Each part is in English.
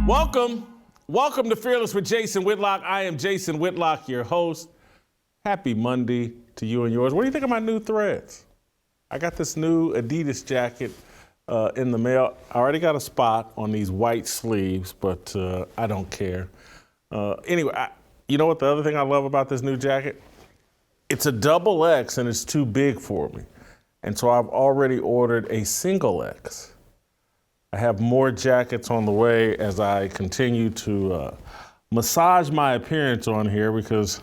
Welcome to Fearless with Jason Whitlock. I am Jason Whitlock, your host. Happy Monday to you and yours. What do you think of my new threads? I got this new Adidas jacket in the mail. I already got a spot on these white sleeves, but I don't care. Anyway, you know what the other thing I love about this new jacket? It's a double X and it's too big for me. And so I've already ordered a single X. I have more jackets on the way as I continue to massage my appearance on here because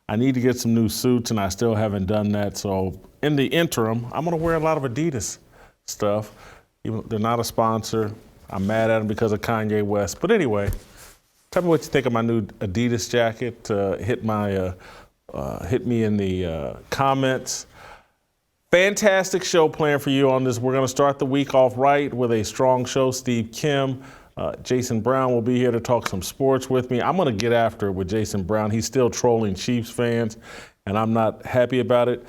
I need to get some new suits and I still haven't done that. So in the interim, I'm gonna wear a lot of Adidas stuff. Even they're not a sponsor. I'm mad at them because of Kanye West. But anyway, tell me what you think of my new Adidas jacket. Hit me in the comments. Fantastic show planned for you on this. We're going to start the week off right with a strong show. Steve Kim, Jason Brown will be here to talk some sports with me. I'm going to get after it with Jason Brown. He's still trolling Chiefs fans, and I'm not happy about it.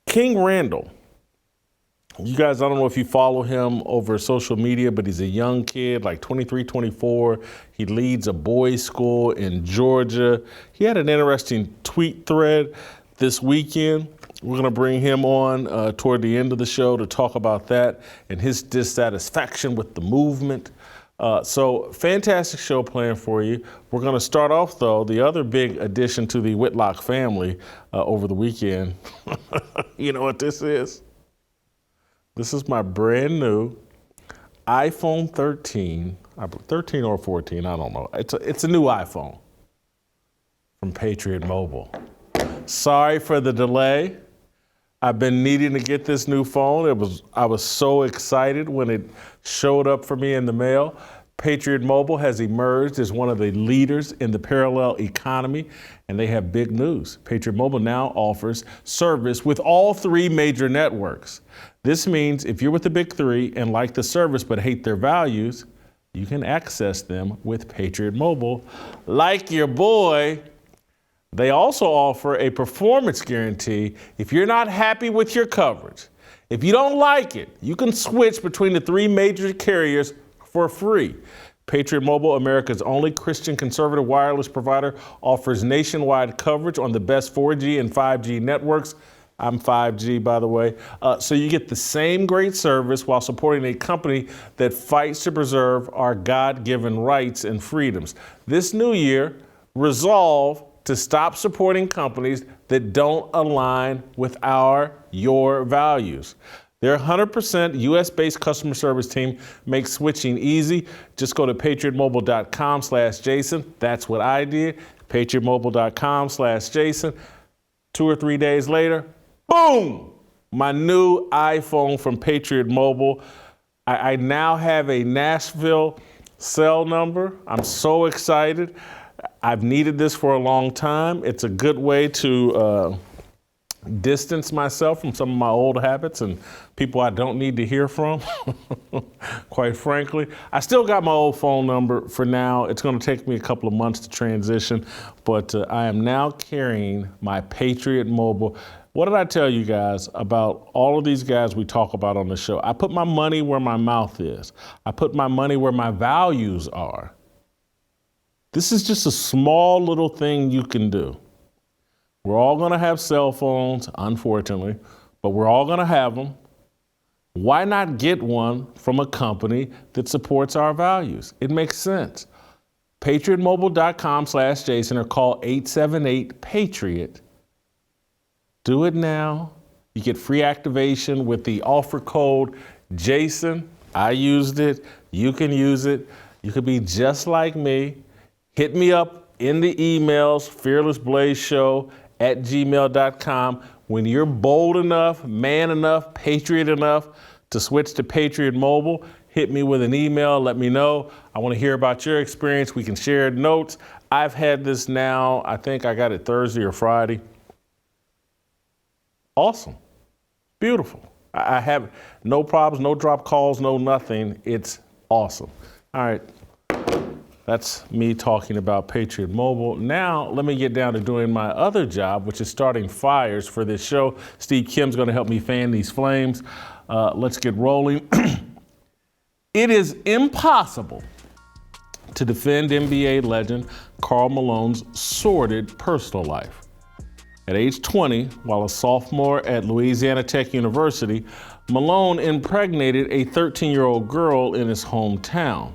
King Randall. You guys, I don't know if you follow him over social media, but he's a young kid, like 23, 24. He leads a boys' school in Georgia. He had an interesting tweet thread this weekend. We're going to bring him on toward the end of the show to talk about that and his dissatisfaction with the movement. So fantastic show planned for you. We're going to start off, though, the other big addition to the Whitlock family over the weekend. You know what this is? This is my brand new iPhone 13, 13 or 14, I don't know. It's a new iPhone from Patriot Mobile. Sorry for the delay. I've been needing to get this new phone. I was so excited when it showed up for me in the mail. Patriot Mobile has emerged as one of the leaders in the parallel economy, and they have big news. Patriot Mobile now offers service with all three major networks. This means if you're with the big three and like the service but hate their values, you can access them with Patriot Mobile, like your boy. They also offer a performance guarantee. If you're not happy with your coverage, if you don't like it, you can switch between the three major carriers for free. Patriot Mobile, America's only Christian conservative wireless provider, offers nationwide coverage on the best 4G and 5G networks. I'm 5G, by the way. So you get the same great service while supporting a company that fights to preserve our God-given rights and freedoms. This new year, resolve to stop supporting companies that don't align with your values. Their 100% US-based customer service team makes switching easy. Just go to patriotmobile.com/Jason. That's what I did. patriotmobile.com/Jason. 2 or 3 days later, boom, my new iPhone from Patriot Mobile. I now have a Nashville cell number. I'm so excited. I've needed this for a long time. It's a good way to distance myself from some of my old habits and people I don't need to hear from, quite frankly. I still got my old phone number for now. It's going to take me a couple of months to transition, but I am now carrying my Patriot Mobile. What did I tell you guys about all of these guys we talk about on the show? I put my money where my mouth is. I put my money where my values are. This is just a small little thing you can do. We're all going to have cell phones, unfortunately, but we're all going to have them. Why not get one from a company that supports our values? It makes sense. PatriotMobile.com/Jason or call 878-PATRIOT. Do it now. You get free activation with the offer code Jason. I used it. You can use it. You could be just like me. Hit me up in the emails, fearlessblazeshow@gmail.com. When you're bold enough, man enough, patriot enough to switch to Patriot Mobile, hit me with an email, let me know. I want to hear about your experience. We can share notes. I've had this now, I think I got it Thursday or Friday. Awesome. Beautiful. I have no problems, no drop calls, no nothing. It's awesome. All right. That's me talking about Patriot Mobile. Now, let me get down to doing my other job, which is starting fires for this show. Steve Kim's going to help me fan these flames. Let's get rolling. It is impossible to defend NBA legend Karl Malone's sordid personal life. At age 20, while a sophomore at Louisiana Tech University, Malone impregnated a 13-year-old girl in his hometown.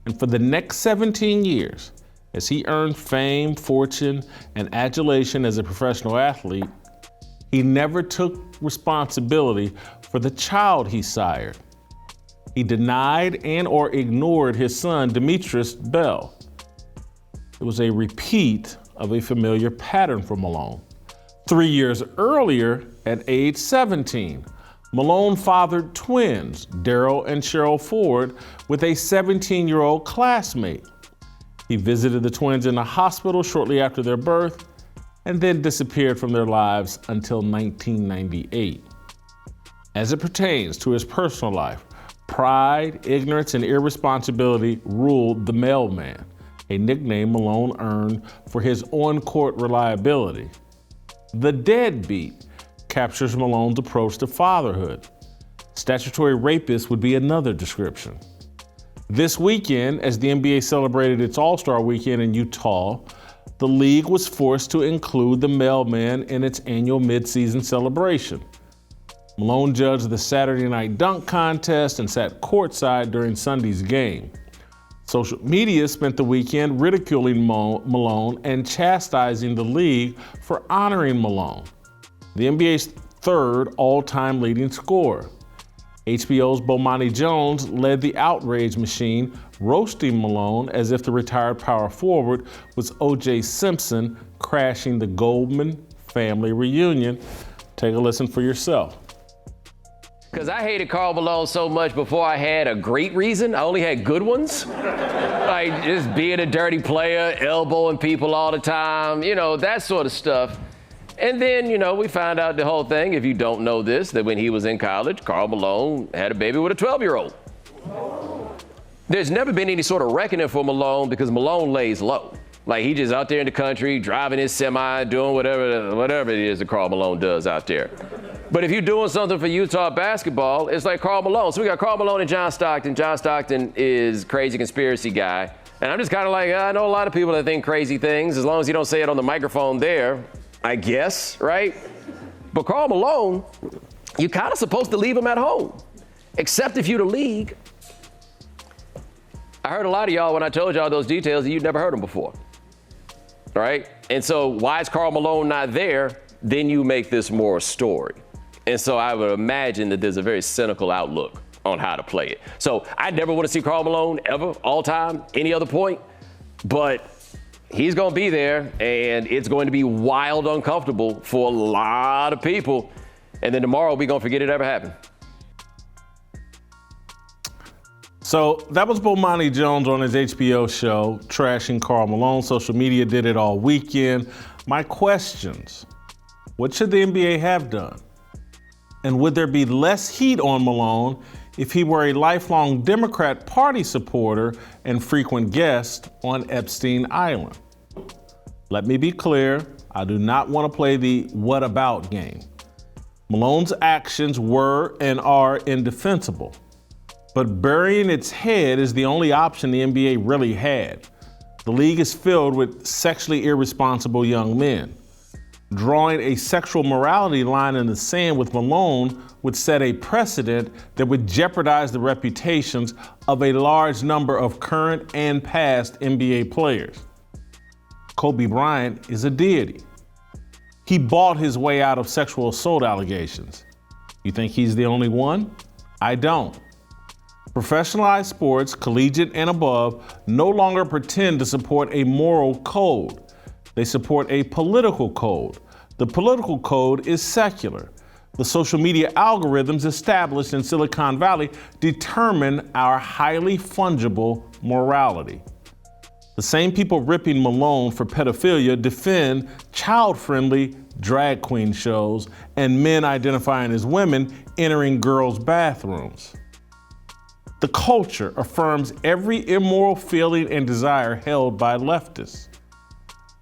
And for the next 17 years, as he earned fame, fortune, and adulation as a professional athlete, he never took responsibility for the child he sired. He denied and or ignored his son, Demetrius Bell. It was a repeat of a familiar pattern for Malone. 3 years earlier, at age 17, Malone fathered twins, Daryl and Cheryl Ford, with a 17-year-old classmate. He visited the twins in a hospital shortly after their birth and then disappeared from their lives until 1998. As it pertains to his personal life, pride, ignorance, and irresponsibility ruled the mailman, a nickname Malone earned for his on-court reliability. The deadbeat captures Malone's approach to fatherhood. Statutory rapist would be another description. This weekend, as the NBA celebrated its All-Star Weekend in Utah, the league was forced to include the mailman in its annual midseason celebration. Malone judged the Saturday night dunk contest and sat courtside during Sunday's game. Social media spent the weekend ridiculing Malone and chastising the league for honoring Malone, the NBA's third all-time leading scorer. HBO's Bomani Jones led the outrage machine, roasting Malone as if the retired power forward was O.J. Simpson crashing the Goldman family reunion. Take a listen for yourself. Because I hated Karl Malone so much before I had a great reason. I only had good ones. Like just being a dirty player, elbowing people all the time, that sort of stuff. And then, we found out the whole thing, if you don't know this, that when he was in college, Karl Malone had a baby with a 12-year-old. There's never been any sort of reckoning for Malone because Malone lays low. Like he just out there in the country, driving his semi, doing whatever it is that Karl Malone does out there. But if you're doing something for Utah basketball, it's like Karl Malone. So we got Karl Malone and John Stockton. John Stockton is crazy conspiracy guy. And I'm just kind of like, I know a lot of people that think crazy things, as long as you don't say it on the microphone there, I guess, right? But Karl Malone, you're kind of supposed to leave him at home, except if you're the league. I heard a lot of y'all when I told y'all those details that you'd never heard them before, right? And so why is Karl Malone not there? Then you make this more a story. And so I would imagine that there's a very cynical outlook on how to play it. So I never want to see Karl Malone ever, all time, any other point. But he's going to be there, and it's going to be wild uncomfortable for a lot of people. And then tomorrow we're going to forget it ever happened. So that was Bomani Jones on his HBO show, trashing Karl Malone. Social media did it all weekend. My questions: what should the NBA have done? And would there be less heat on Malone if he were a lifelong Democrat Party supporter and frequent guest on Epstein Island? Let me be clear, I do not want to play the what about game. Malone's actions were and are indefensible, but burying its head is the only option the NBA really had. The league is filled with sexually irresponsible young men. Drawing a sexual morality line in the sand with Malone would set a precedent that would jeopardize the reputations of a large number of current and past NBA players. Kobe Bryant is a deity. He bought his way out of sexual assault allegations. You think he's the only one? I don't. Professionalized sports, collegiate and above, no longer pretend to support a moral code. They support a political code. The political code is secular. The social media algorithms established in Silicon Valley determine our highly fungible morality. The same people ripping Malone for pedophilia defend child-friendly drag queen shows and men identifying as women entering girls' bathrooms. The culture affirms every immoral feeling and desire held by leftists.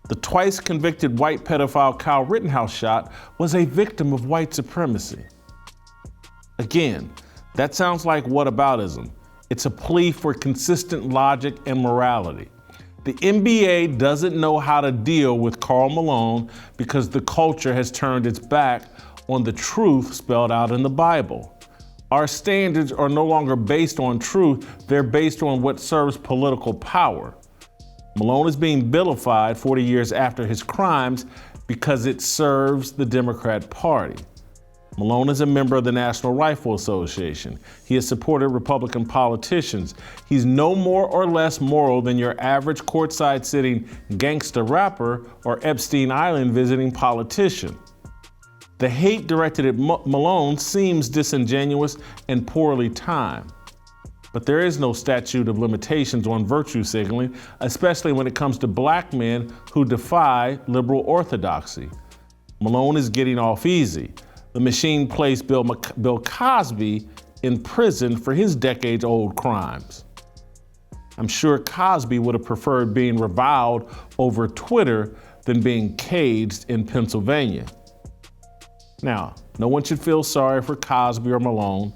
The twice convicted white pedophile Kyle Rittenhouse shot was a victim of white supremacy. Again, that sounds like whataboutism. It's a plea for consistent logic and morality. The NBA doesn't know how to deal with Karl Malone because the culture has turned its back on the truth spelled out in the Bible. Our standards are no longer based on truth, they're based on what serves political power. Malone is being vilified 40 years after his crimes because it serves the Democrat Party. Malone is a member of the National Rifle Association. He has supported Republican politicians. He's no more or less moral than your average courtside sitting gangster rapper or Epstein Island visiting politician. The hate directed at Malone seems disingenuous and poorly timed. But there is no statute of limitations on virtue signaling, especially when it comes to black men who defy liberal orthodoxy. Malone is getting off easy. The machine placed Bill Cosby in prison for his decades-old crimes. I'm sure Cosby would have preferred being reviled over Twitter than being caged in Pennsylvania. Now, no one should feel sorry for Cosby or Malone,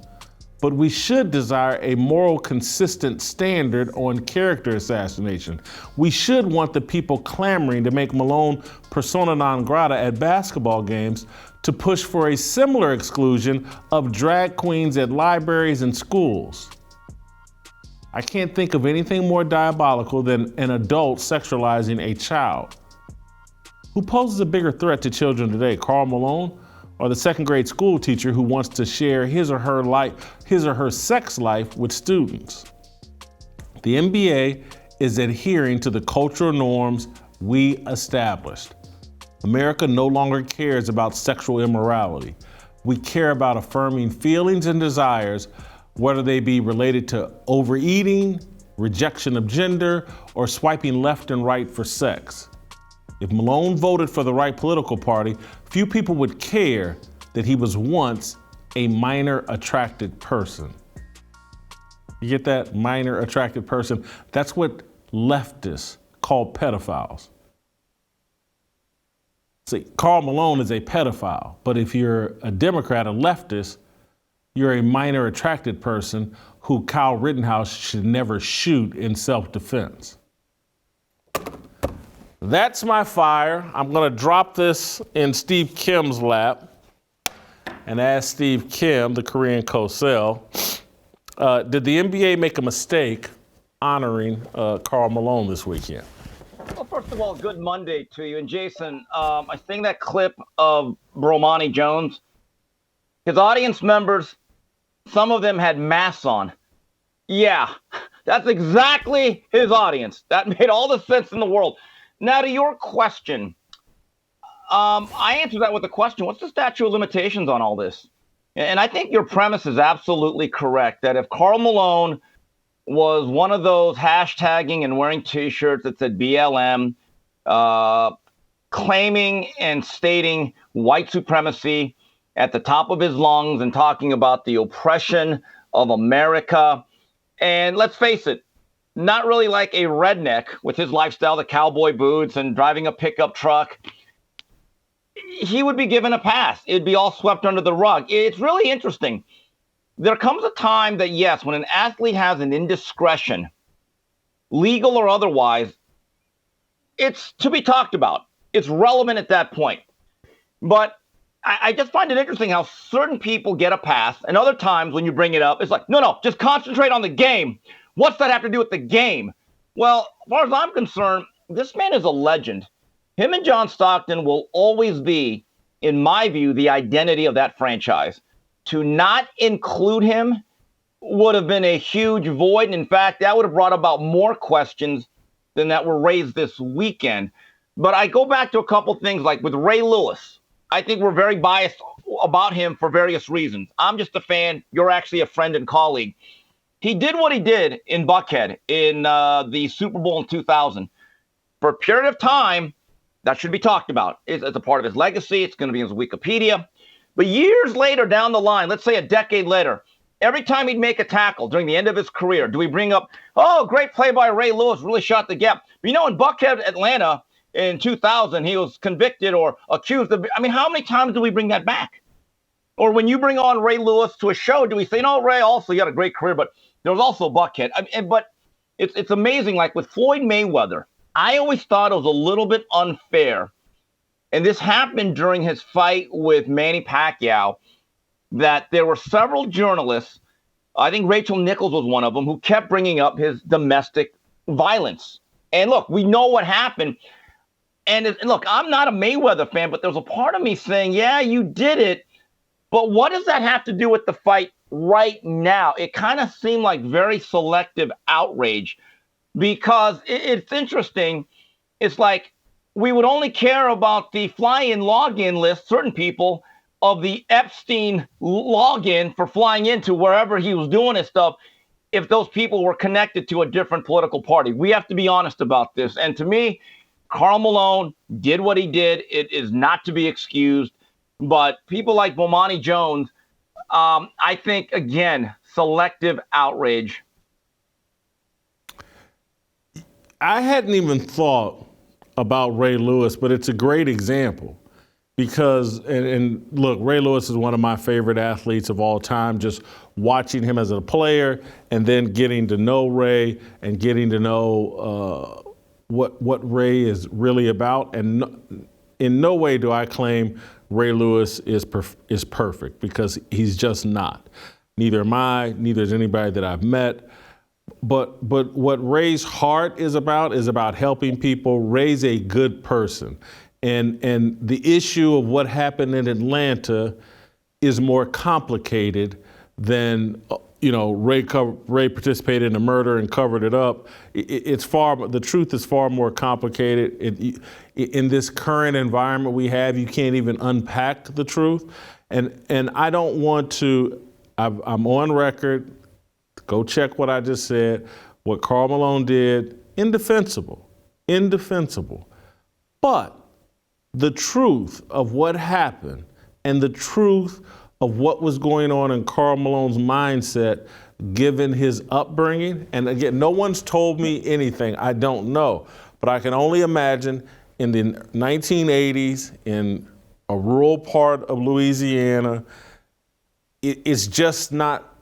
but we should desire a moral, consistent standard on character assassination. We should want the people clamoring to make Malone persona non grata at basketball games to push for a similar exclusion of drag queens at libraries and schools. I can't think of anything more diabolical than an adult sexualizing a child. Who poses a bigger threat to children today, Karl Malone or the second grade school teacher who wants to share his or her sex life with students? The NBA is adhering to the cultural norms we established. America no longer cares about sexual immorality. We care about affirming feelings and desires, whether they be related to overeating, rejection of gender, or swiping left and right for sex. If Malone voted for the right political party, few people would care that he was once a minor attracted person. You get that? Minor attracted person. That's what leftists call pedophiles. See, Karl Malone is a pedophile, but if you're a Democrat, a leftist, you're a minor attracted person who Kyle Rittenhouse should never shoot in self-defense. That's my fire. I'm going to drop this in Steve Kim's lap and ask Steve Kim, the Korean Cosell, did the NBA make a mistake honoring Karl Malone this weekend? Well, first of all, good Monday to you. And Jason, I think that clip of Bromani Jones, his audience members, some of them had masks on. Yeah, that's exactly his audience. That made all the sense in the world. Now, to your question, I answered that with a question. What's the statute of limitations on all this? And I think your premise is absolutely correct, that if Karl Malone was one of those hashtagging and wearing T-shirts that said BLM, claiming and stating white supremacy at the top of his lungs and talking about the oppression of America, and let's face it, not really like a redneck with his lifestyle, the cowboy boots and driving a pickup truck, he would be given a pass. It'd be all swept under the rug. It's really interesting. There comes a time that, yes, when an athlete has an indiscretion, legal or otherwise, it's to be talked about. It's relevant at that point. But I just find it interesting how certain people get a pass, and other times when you bring it up, it's like, no, just concentrate on the game. What's that have to do with the game? Well, as far as I'm concerned, this man is a legend. Him and John Stockton will always be, in my view, the identity of that franchise. To not include him would have been a huge void. And in fact, that would have brought about more questions than that were raised this weekend. But I go back to a couple things like with Ray Lewis. I think we're very biased about him for various reasons. I'm just a fan. You're actually a friend and colleague. He did what he did in Buckhead in the Super Bowl in 2000. For a period of time, that should be talked about. It's a part of his legacy. It's going to be in his Wikipedia. But years later down the line, let's say a decade later, every time he'd make a tackle during the end of his career, do we bring up, oh, great play by Ray Lewis, really shot the gap. But in Buckhead, Atlanta in 2000, he was convicted or accused of, how many times do we bring that back? Or when you bring on Ray Lewis to a show, do we say, no, Ray also, you had a great career, but there was also Buckhead. But it's amazing. Like with Floyd Mayweather, I always thought it was a little bit unfair. And this happened during his fight with Manny Pacquiao, that there were several journalists, I think Rachel Nichols was one of them, who kept bringing up his domestic violence. And look, we know what happened. And look, I'm not a Mayweather fan, but there's a part of me saying, yeah, you did it. But what does that have to do with the fight right now? It kind of seemed like very selective outrage, because it's interesting. It's like we would only care about the fly-in login list, certain people, of the Epstein login for flying into wherever he was doing his stuff, if those people were connected to a different political party. We have to be honest about this. And to me, Karl Malone did what he did. It is not to be excused. But people like Bomani Jones, I think, again, selective outrage. I hadn't even thought about Ray Lewis, but it's a great example because, and look, Ray Lewis is one of my favorite athletes of all time. Just watching him as a player and then getting to know Ray and getting to know what Ray is really about. And in no way do I claim Ray Lewis is perfect, because he's just not. Neither am I, neither is anybody that I've met. But what Ray's heart is about helping people. Ray's a good person. And the issue of what happened in Atlanta is more complicated than, Ray participated in a murder and covered it up. The truth is far more complicated. In this current environment we have, you can't even unpack the truth. And I don't want to, I'm on record, go check what I just said. What Karl Malone did, indefensible. But the truth of what happened and the truth of what was going on in Karl Malone's mindset, given his upbringing, and again, no one's told me anything, I don't know, but I can only imagine in the 1980s in a rural part of Louisiana, it's just not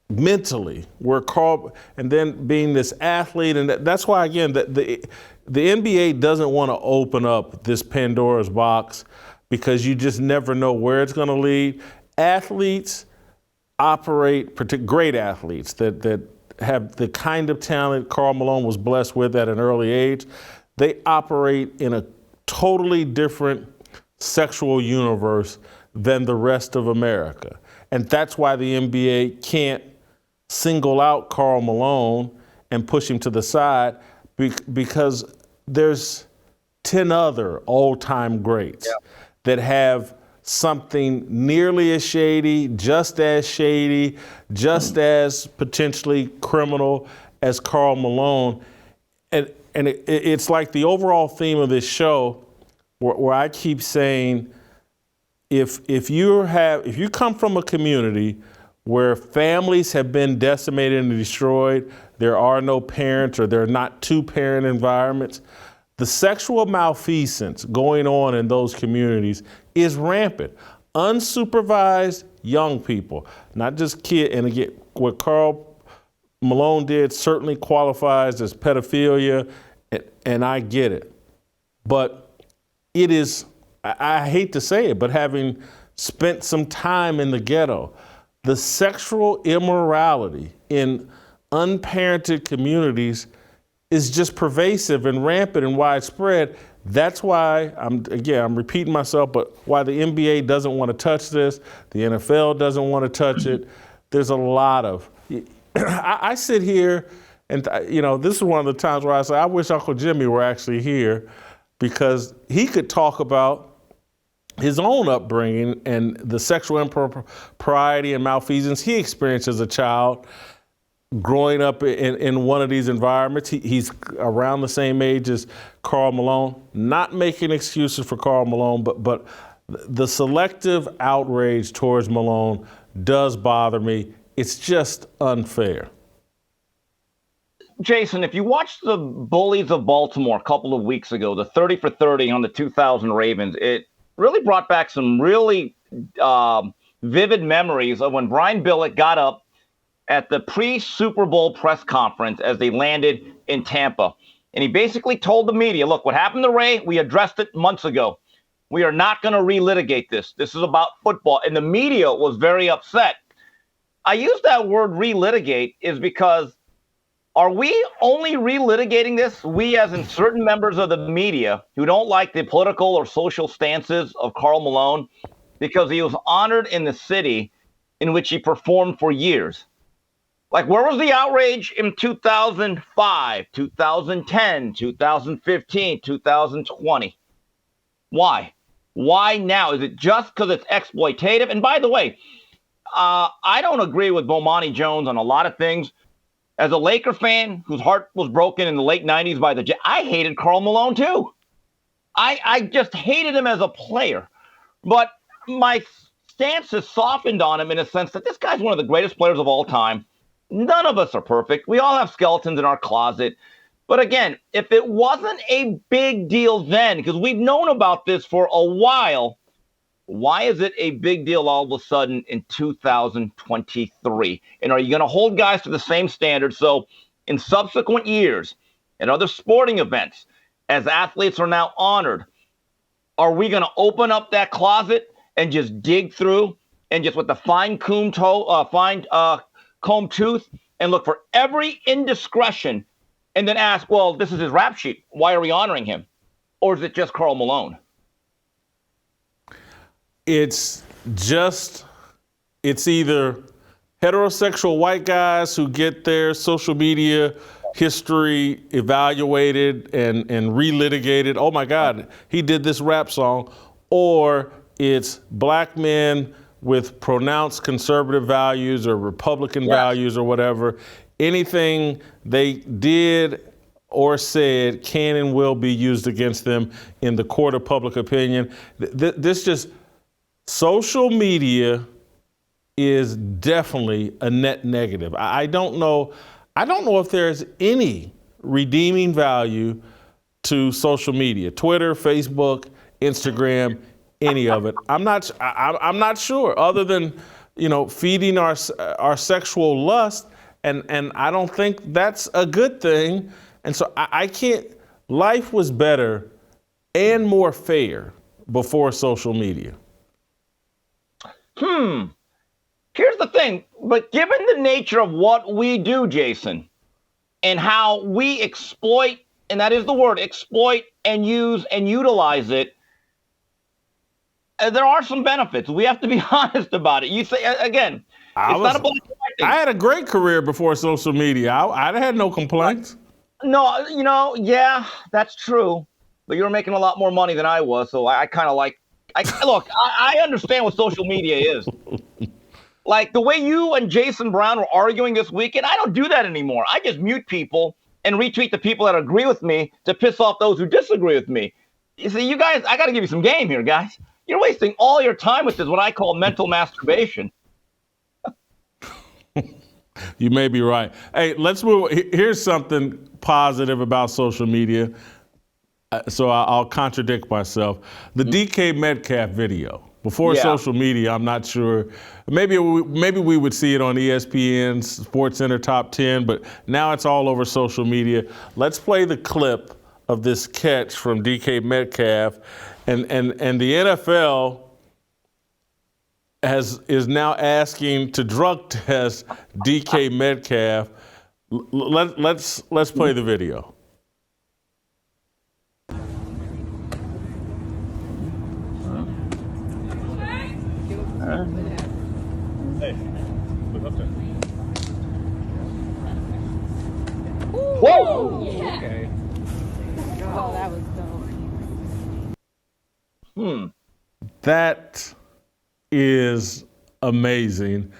mentally where Karl, and then being this athlete, and that's why, again, the NBA doesn't want to open up this Pandora's box, because you just never know where it's going to lead. Athletes operate, great athletes that have the kind of talent Karl Malone was blessed with at an early age, they operate in a totally different sexual universe than the rest of America. And that's why the NBA can't single out Karl Malone and push him to the side, because there's 10 other all-time greats that have something nearly as shady, just as potentially criminal as Karl Malone. And it's like the overall theme of this show, where I keep saying, if you come from a community where families have been decimated and destroyed, there are no parents, or there are not two-parent environments, the sexual malfeasance going on in those communities is rampant. Unsupervised young people, not just kids. And again, what Karl Malone did certainly qualifies as pedophilia, and I get it. But it is, I hate to say it, but having spent some time in the ghetto, the sexual immorality in unparented communities is just pervasive and rampant and widespread. That's why, I'm repeating myself, but why the NBA doesn't want to touch this, the NFL doesn't want to touch it. There's a lot of, I sit here and, this is one of the times where I say, I wish Uncle Jimmy were actually here, because he could talk about his own upbringing and the sexual impropriety and malfeasance he experienced as a child, growing up in one of these environments. He's around the same age as Karl Malone. Not making excuses for Karl Malone, but the selective outrage towards Malone does bother me. It's just unfair. Jason, if you watched the Bullies of Baltimore a couple of weeks ago, the 30 for 30 on the 2000 Ravens, it really brought back some really vivid memories of when Brian Billick got up at the pre-Super Bowl press conference as they landed in Tampa. And he basically told the media, look, what happened to Ray, we addressed it months ago. We are not going to relitigate this. This is about football. And the media was very upset. I use that word relitigate is because are we only relitigating this? We, as in certain members of the media who don't like the political or social stances of Karl Malone because he was honored in the city in which he performed for years. Like, where was the outrage in 2005, 2010, 2015, 2020? Why? Why now? Is it just because it's exploitative? And by the way, I don't agree with Bomani Jones on a lot of things. As a Laker fan whose heart was broken in the late 90s by the Jets, I hated Karl Malone too. I just hated him as a player. But my stance has softened on him in a sense that this guy's one of the greatest players of all time. None of us are perfect. We all have skeletons in our closet. But again, if it wasn't a big deal then, because we've known about this for a while, why is it a big deal all of a sudden in 2023? And are you going to hold guys to the same standard? So in subsequent years and other sporting events, as athletes are now honored, are we going to open up that closet and just dig through and just with the fine comb tooth and look for every indiscretion and then ask, well, this is his rap sheet. Why are we honoring him? Or is it just Karl Malone? It's either heterosexual white guys who get their social media history evaluated and relitigated. Oh my God, he did this rap song. Or it's black men with pronounced conservative values or Republican values or whatever. Anything they did or said can and will be used against them in the court of public opinion. Social media is definitely a net negative. I don't know if there's any redeeming value to social media, Twitter, Facebook, Instagram, any of it. I'm not sure, other than, feeding our sexual lust, and I don't think that's a good thing. And so I can't. Life was better and more fair before social media. Here's the thing, but given the nature of what we do, Jason, and how we exploit, and that is the word, exploit and use and utilize it, there are some benefits. We have to be honest about it. You say, again, not a black and white thing. I had a great career before social media. I had no complaints. No, yeah, that's true. But you were making a lot more money than I was, so I kind of like, look, I understand what social media is. Like the way you and Jason Brown were arguing this weekend, I don't do that anymore. I just mute people and retweet the people that agree with me to piss off those who disagree with me. You see, you guys, I got to give you some game here, guys. You're wasting all your time with this, what I call mental masturbation. You may be right. Hey, let's move. Here's something positive about social media. So I'll contradict myself. The DK Metcalf video. Before social media, I'm not sure. Maybe we would see it on ESPN's SportsCenter Top 10, but now it's all over social media. Let's play the clip of this catch from DK Metcalf, and the NFL is now asking to drug test DK Metcalf. Let's play the video. Hey, look up there. Whoa! Yeah. Okay. Oh, that was dope. That is amazing.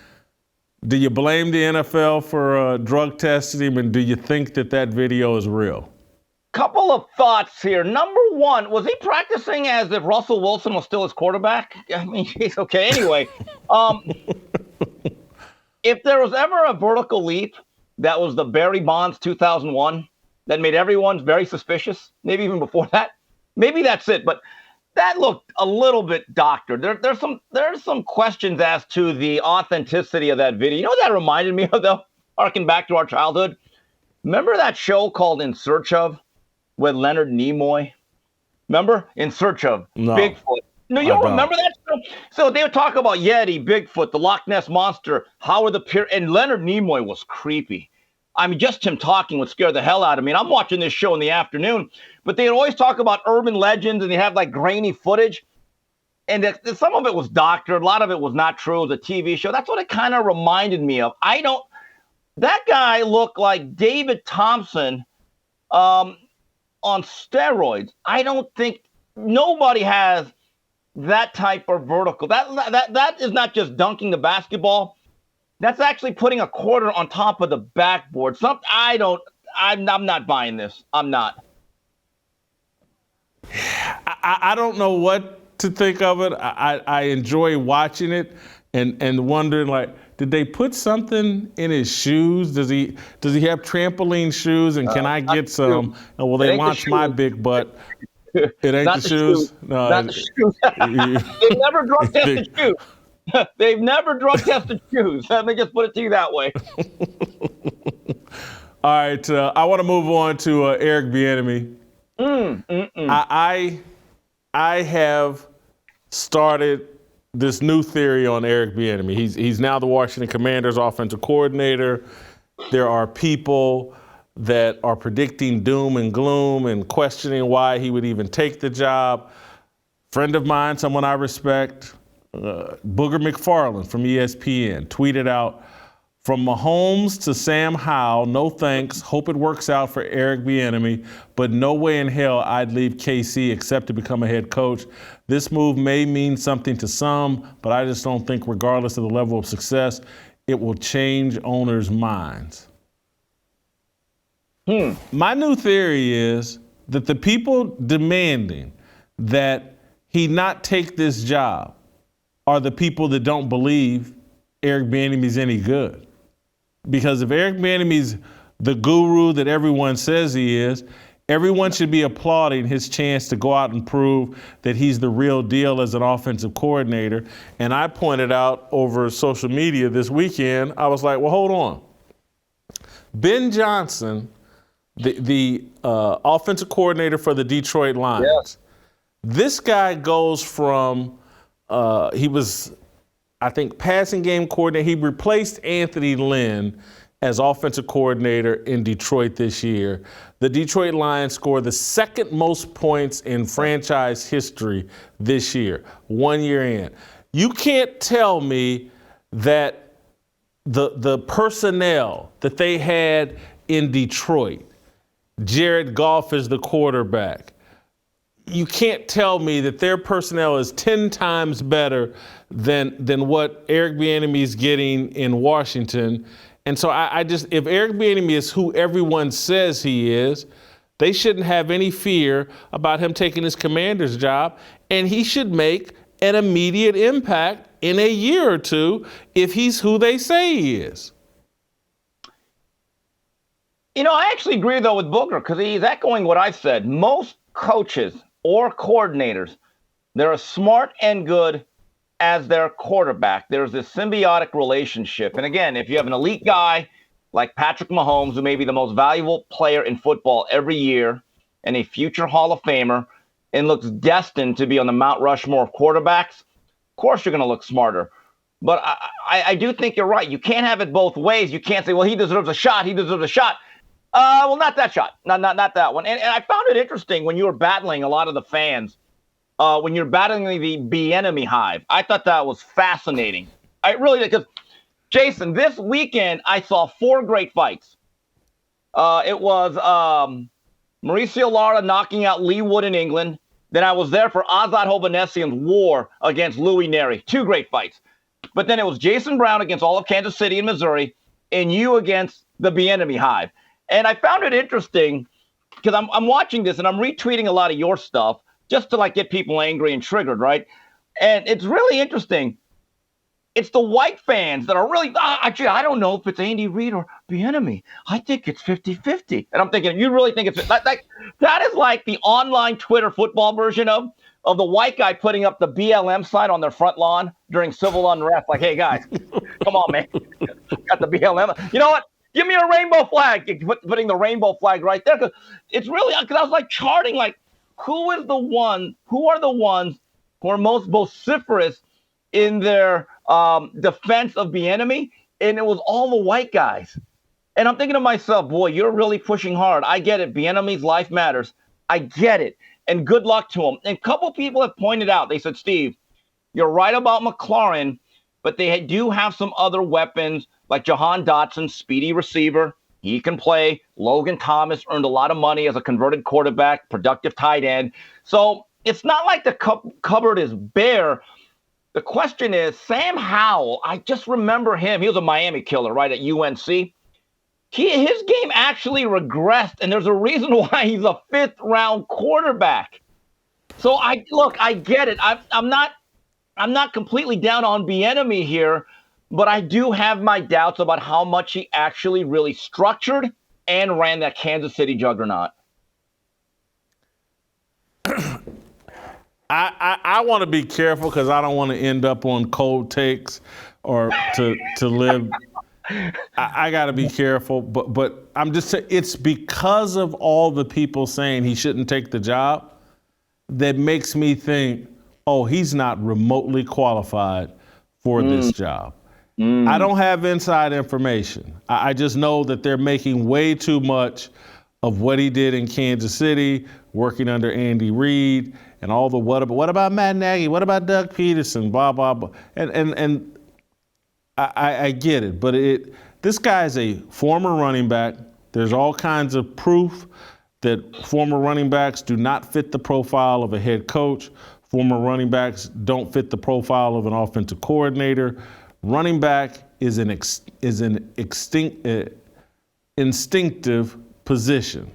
Do you blame the NFL for drug testing him, and do you think that video is real? Couple of thoughts here. Number one, was he practicing as if Russell Wilson was still his quarterback? I mean, he's okay. Anyway, if there was ever a vertical leap, that was the Barry Bonds 2001 that made everyone very suspicious, maybe even before that. Maybe that's it. But that looked a little bit doctored. There's some questions as to the authenticity of that video. You know what that reminded me of, though? Harking back to our childhood. Remember that show called In Search Of with Leonard Nimoy? Remember? In Search Of Bigfoot. No, you don't remember that show? So they would talk about Yeti, Bigfoot, the Loch Ness Monster, Howard the Pyramids, and Leonard Nimoy was creepy. I mean, just him talking would scare the hell out of me. And I'm watching this show in the afternoon, but they'd always talk about urban legends, and they have like grainy footage. And some of it was doctored. A lot of it was not true. It was a TV show. That's what it kind of reminded me of. That guy looked like David Thompson on steroids. I don't think nobody has that type of vertical. That is not just dunking the basketball. That's actually putting a quarter on top of the backboard. I'm not buying this. I'm not. I don't know what to think of it. I enjoy watching it and wondering, like, did they put something in his shoes? Does he have trampoline shoes? And can I get some? And will they launch my big butt? It ain't the shoes. No, not the shoes. They've never drug tested shoes. They've never drug tested shoes. Let me just put it to you that way. All right, I want to move on to Eric Bieniemy. I have started this new theory on Eric Bieniemy. He's now the Washington Commanders offensive coordinator. There are people that are predicting doom and gloom and questioning why he would even take the job. Friend of mine, someone I respect, Booger McFarland from ESPN, tweeted out, "From Mahomes to Sam Howell, no thanks. Hope it works out for Eric Bieniemy, but no way in hell I'd leave KC except to become a head coach. This move may mean something to some, but I just don't think, regardless of the level of success, it will change owners' minds." My new theory is that the people demanding that he not take this job are the people that don't believe Eric Bieniemy's any good. Because if Eric Bieniemy's the guru that everyone says he is, everyone should be applauding his chance to go out and prove that he's the real deal as an offensive coordinator. And I pointed out over social media this weekend, I was like, well, hold on. Ben Johnson, the offensive coordinator for the Detroit Lions, this guy goes from, he was, I think, passing game coordinator. He replaced Anthony Lynn as offensive coordinator in Detroit this year. The Detroit Lions scored the second most points in franchise history this year, 1 year in. You can't tell me that the personnel that they had in Detroit, Jared Goff is the quarterback, you can't tell me that their personnel is 10 times better than what Eric Bieniemy is getting in Washington. And so I just, if Eric Bieniemy is who everyone says he is, they shouldn't have any fear about him taking his Commander's job, and he should make an immediate impact in a year or two if he's who they say he is. You know, I actually agree, though, with Booker, because he's echoing what I said. Most coaches or coordinators, they're as smart and good as their quarterback. There's this symbiotic relationship. And again, if you have an elite guy like Patrick Mahomes, who may be the most valuable player in football every year and a future Hall of Famer, and looks destined to be on the Mount Rushmore of quarterbacks, of course you're going to look smarter. But I do think you're right. You can't have it both ways. You can't say, well, he deserves a shot. He deserves a shot. Well, not that shot. Not that one. And I found it interesting when you were battling a lot of the fans, when you're battling the Bieniemy hive. I thought that was fascinating. I really did, because, Jason, this weekend I saw 4 great fights. It was Mauricio Lara knocking out Lee Wood in England. Then I was there for Azad Hovhanessian's war against Louis Neri. 2 great fights. But then it was Jason Brown against all of Kansas City and Missouri, and you against the Bieniemy hive. And I found it interesting because I'm watching this and I'm retweeting a lot of your stuff just to like get people angry and triggered, right? And it's really interesting. It's the white fans that are really, actually, I don't know if it's Andy Reid or Bieniemy. I think it's 50-50. And I'm thinking, you really think it's that is like the online Twitter football version of, of the white guy putting up the BLM sign on their front lawn during civil unrest. Like, hey, guys, come on, man. Got the BLM. You know what? Give me a rainbow flag. Putting the rainbow flag right there. Because it's really, because I was like charting, like, who are the ones who are most vociferous in their defense of Bieniemy? And it was all the white guys. And I'm thinking to myself, boy, you're really pushing hard. I get it. Bieniemy's life matters. I get it. And good luck to him. And a couple people have pointed out, they said, Steve, you're right about McLaurin, but they do have some other weapons like Jahan Dotson, speedy receiver. He can play. Logan Thomas earned a lot of money as a converted quarterback, productive tight end. So it's not like the cupboard is bare. The question is, Sam Howell, I just remember him. He was a Miami killer, right, at UNC. His game actually regressed, and there's a reason why he's a fifth-round quarterback. So I get it. I'm not completely down on Bieniemy here, but I do have my doubts about how much he actually really structured and ran that Kansas City juggernaut. I want to be careful because I don't want to end up on cold takes or to live. I got to be careful, but I'm just saying it's because of all the people saying he shouldn't take the job that makes me think, oh, he's not remotely qualified for this job. I don't have inside information. I just know that they're making way too much of what he did in Kansas City, working under Andy Reid, and all the what about Matt Nagy, what about Doug Peterson, blah, blah, blah. And I get it, but this guy is a former running back. There's all kinds of proof that former running backs do not fit the profile of a head coach. Former running backs don't fit the profile of an offensive coordinator. Running back is an instinctive position.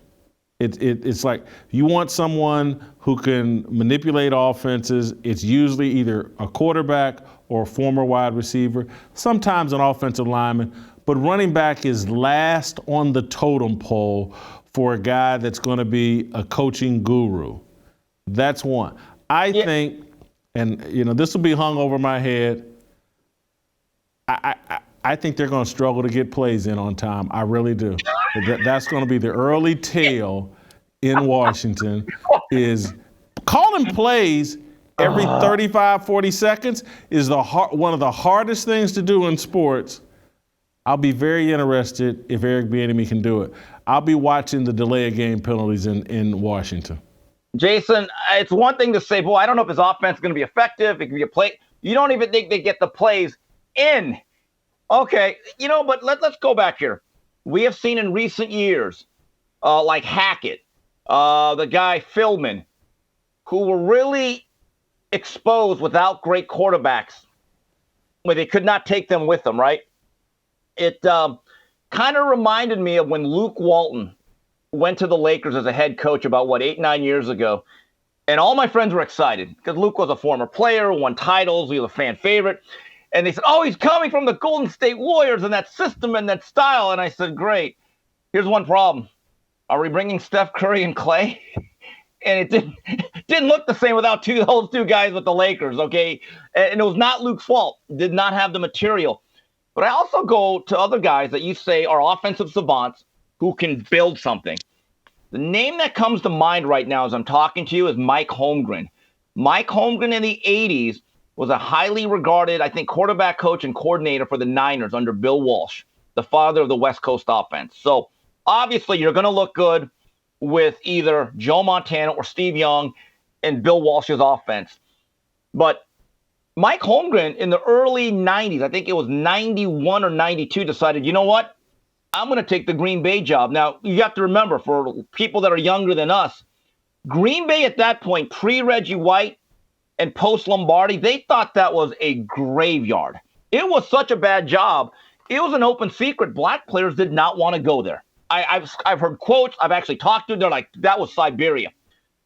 It's like you want someone who can manipulate offenses. It's usually either a quarterback or a former wide receiver, sometimes an offensive lineman, but running back is last on the totem pole for a guy that's going to be a coaching guru. That's one. I think, and this will be hung over my head, I think they're going to struggle to get plays in on time. I really do. That's going to be the early tale in Washington is calling plays every 35, 40 seconds is one of the hardest things to do in sports. I'll be very interested if Eric Bieniemy can do it. I'll be watching the delay of game penalties in Washington. Jason, it's one thing to say, boy, I don't know if his offense is going to be effective. It can be a play. You don't even think they get the plays in. Okay, but let's go back here. We have seen in recent years, like Hackett, the guy Philman, who were really exposed without great quarterbacks, where they could not take them with them, right? It kind of reminded me of when Luke Walton went to the Lakers as a head coach about, 8-9 years ago. And all my friends were excited because Luke was a former player, won titles, he was a fan favorite. And they said, oh, he's coming from the Golden State Warriors and that system and that style. And I said, great. Here's one problem. Are we bringing Steph Curry and Clay? And it didn't look the same without those two guys with the Lakers, okay? And it was not Luke's fault. Did not have the material. But I also go to other guys that you say are offensive savants who can build something. The name that comes to mind right now as I'm talking to you is Mike Holmgren. Mike Holmgren in the 80s was a highly regarded, I think, quarterback coach and coordinator for the Niners under Bill Walsh, the father of the West Coast offense. So obviously you're going to look good with either Joe Montana or Steve Young and Bill Walsh's offense. But Mike Holmgren in the early 90s, I think it was 91 or 92, decided, you know what? I'm going to take the Green Bay job. Now, you have to remember, for people that are younger than us, Green Bay at that point, pre-Reggie White and post-Lombardi, they thought that was a graveyard. It was such a bad job. It was an open secret. Black players did not want to go there. I've heard quotes. I've actually talked to them. They're like, that was Siberia.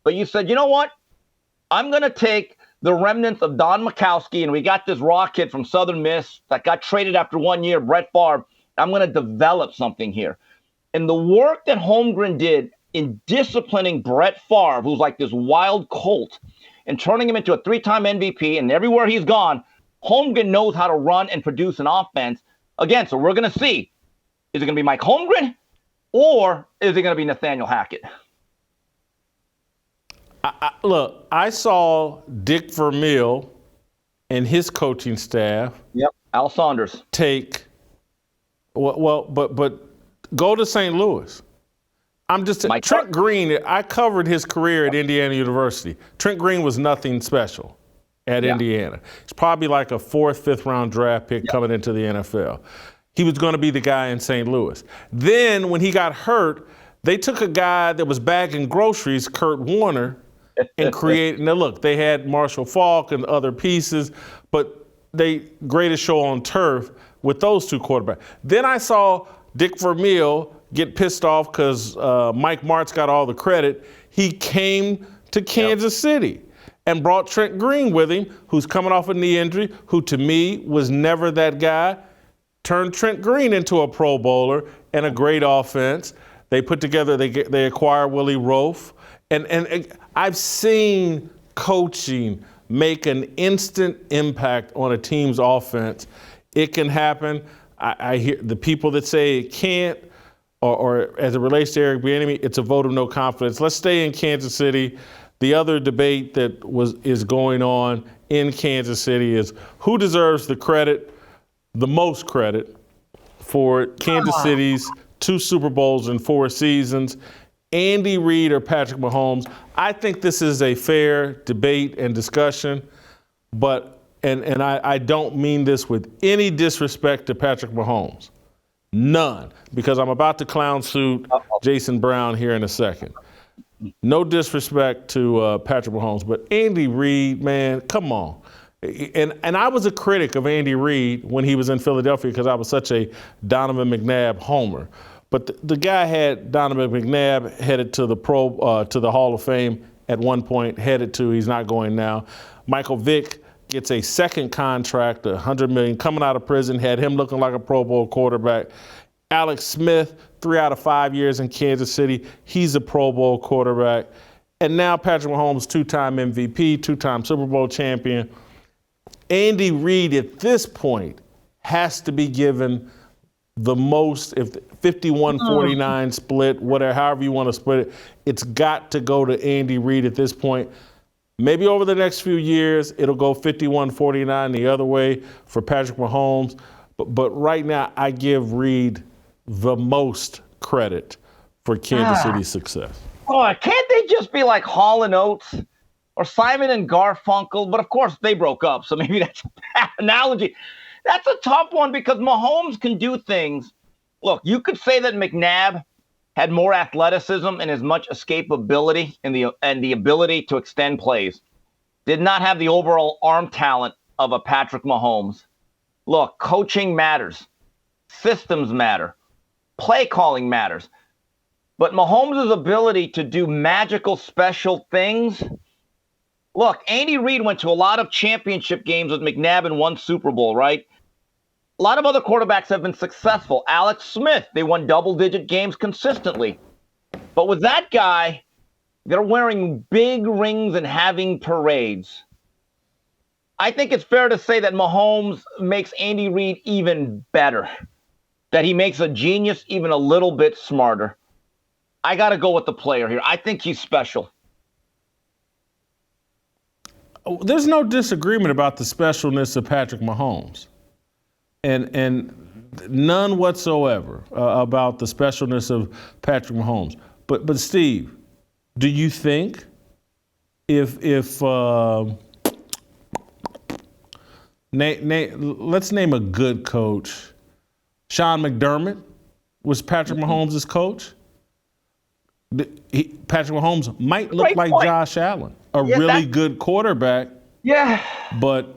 But you said, you know what? I'm going to take the remnants of Don Majkowski, and we got this raw kid from Southern Miss that got traded after 1 year, Brett Favre. I'm going to develop something here. And the work that Holmgren did in disciplining Brett Favre, who's like this wild colt, and turning him into a 3-time MVP. And everywhere he's gone, Holmgren knows how to run and produce an offense. Again, so we're going to see, is it going to be Mike Holmgren or is it going to be Nathaniel Hackett? Look, I saw Dick Vermeil and his coaching staff. Yep, Al Saunders. But go to St. Louis. Trent Green, I covered his career at Indiana University. Trent Green was nothing special at Indiana. He's probably like a 4th, 5th round draft pick coming into the NFL. He was going to be the guy in St. Louis. Then when he got hurt, they took a guy that was bagging groceries, Kurt Warner, and created. Now look, they had Marshall Faulk and other pieces, but they greatest show on turf with those two quarterbacks. Then I saw Dick Vermeil get pissed off because Mike Martz got all the credit. He came to Kansas City and brought Trent Green with him, who's coming off a knee injury, who to me was never that guy. Turned Trent Green into a Pro Bowler and a great offense. They put together, they acquire Willie Roaf. And I've seen coaching make an instant impact on a team's offense. It can happen. I hear the people that say it can't, or as it relates to Eric Bieniemy, it's a vote of no confidence. Let's stay in Kansas City. The other debate that is going on in Kansas City is who deserves the most credit for Kansas City's 2 Super Bowls in 4 seasons, Andy Reid or Patrick Mahomes. I think this is a fair debate and discussion, but and I don't mean this with any disrespect to Patrick Mahomes. None, because I'm about to clown suit Jason Brown here in a second. No disrespect to Patrick Mahomes, but Andy Reid, man, come on. And I was a critic of Andy Reid when he was in Philadelphia because I was such a Donovan McNabb homer. But the guy had Donovan McNabb headed to the Hall of Fame at one point, he's not going now. Michael Vick gets a second contract, $100 million, coming out of prison, had him looking like a Pro Bowl quarterback. Alex Smith, 3 out of 5 years in Kansas City, he's a Pro Bowl quarterback. And now Patrick Mahomes, 2-time MVP, 2-time Super Bowl champion. Andy Reid at this point has to be given the most, if 51-49 split, whatever, however you want to split it, it's got to go to Andy Reid at this point. Maybe over the next few years, it'll go 51-49 the other way for Patrick Mahomes. But right now, I give Reid the most credit for Kansas City's success. Oh, can't they just be like Hall & Oates or Simon and Garfunkel? But of course, they broke up, so maybe that's a bad analogy. That's a tough one because Mahomes can do things. Look, you could say that McNabb had more athleticism and as much escapability and the ability to extend plays. Did not have the overall arm talent of a Patrick Mahomes. Look, coaching matters. Systems matter. Play calling matters. But Mahomes' ability to do magical special things. Look, Andy Reid went to a lot of championship games with McNabb and won Super Bowl, right? A lot of other quarterbacks have been successful. Alex Smith, they won double-digit games consistently. But with that guy, they're wearing big rings and having parades. I think it's fair to say that Mahomes makes Andy Reid even better, that he makes a genius even a little bit smarter. I got to go with the player here. I think he's special. There's no disagreement about the specialness of Patrick Mahomes. And none whatsoever about the specialness of Patrick Mahomes. But Steve, do you think if let's name a good coach, Sean McDermott was Patrick Mahomes' coach? Patrick Mahomes might look like Josh Allen, a really good quarterback, but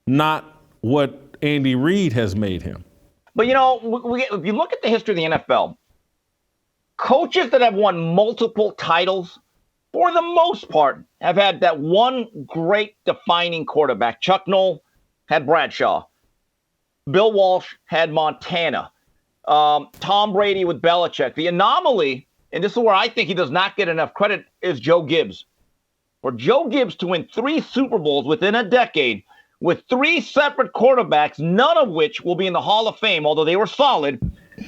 not what Andy Reid has made him. But, you know, if you look at the history of the NFL, coaches that have won multiple titles, for the most part, have had that one great defining quarterback. Chuck Noll had Bradshaw. Bill Walsh had Montana. Tom Brady with Belichick. The anomaly, and this is where I think he does not get enough credit, is Joe Gibbs. for Joe Gibbs to win 3 Super Bowls within a decade with 3 separate quarterbacks, none of which will be in the Hall of Fame, although they were solid,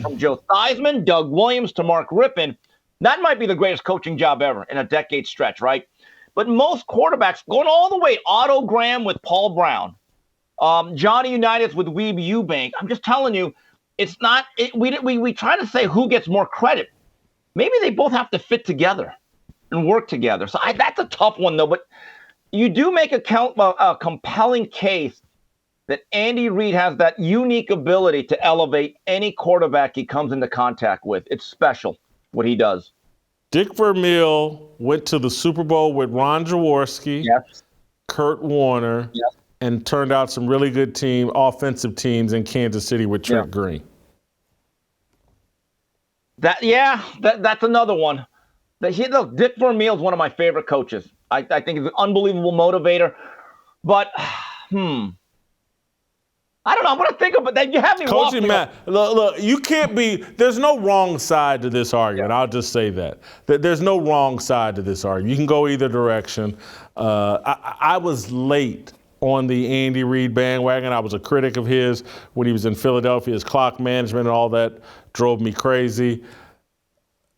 from Joe Theismann, Doug Williams to Mark Rippon. That might be the greatest coaching job ever in a decade stretch, right? But most quarterbacks, going all the way, Otto Graham with Paul Brown, Johnny Unitas with Weeb Eubank. I'm just telling you, it's not. We try to say who gets more credit. Maybe they both have to fit together and work together. So that's a tough one, though. But you do make a compelling case that Andy Reid has that unique ability to elevate any quarterback he comes into contact with. It's special what he does. Dick Vermeil went to the Super Bowl with Ron Jaworski, Yes. Kurt Warner, Yes. and turned out some really good offensive teams in Kansas City with Trent Green. That's another one. Look, Dick Vermeil is one of my favorite coaches. I think he's an unbelievable motivator. But, I don't know. I'm going to think about that. You have me Coaching Matt, look, you can't be – there's no wrong side to this argument. I'll just say that. There's no wrong side to this argument. You can go either direction. I was late on the Andy Reid bandwagon. I was a critic of his when he was in Philadelphia. His clock management and all that drove me crazy.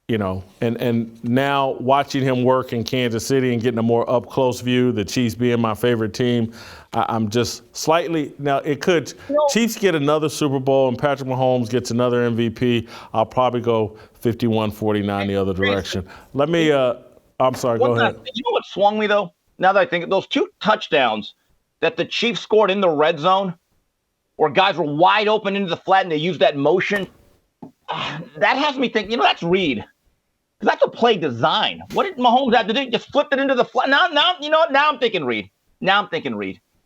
You know, and now watching him work in Kansas City and getting a more up-close view, the Chiefs being my favorite team, I'm just slightly – now, Chiefs get another Super Bowl and Patrick Mahomes gets another MVP. I'll probably go 51-49 the other direction. Let me I'm sorry, go ahead. You know what swung me, though? Now that I think of those 2 touchdowns that the Chiefs scored in the red zone where guys were wide open into the flat and they used that motion, that has me think, that's Reid. That's a play design. What did Mahomes have to do? Just flipped it into the flat. Now, you know what? Now I'm thinking Reid.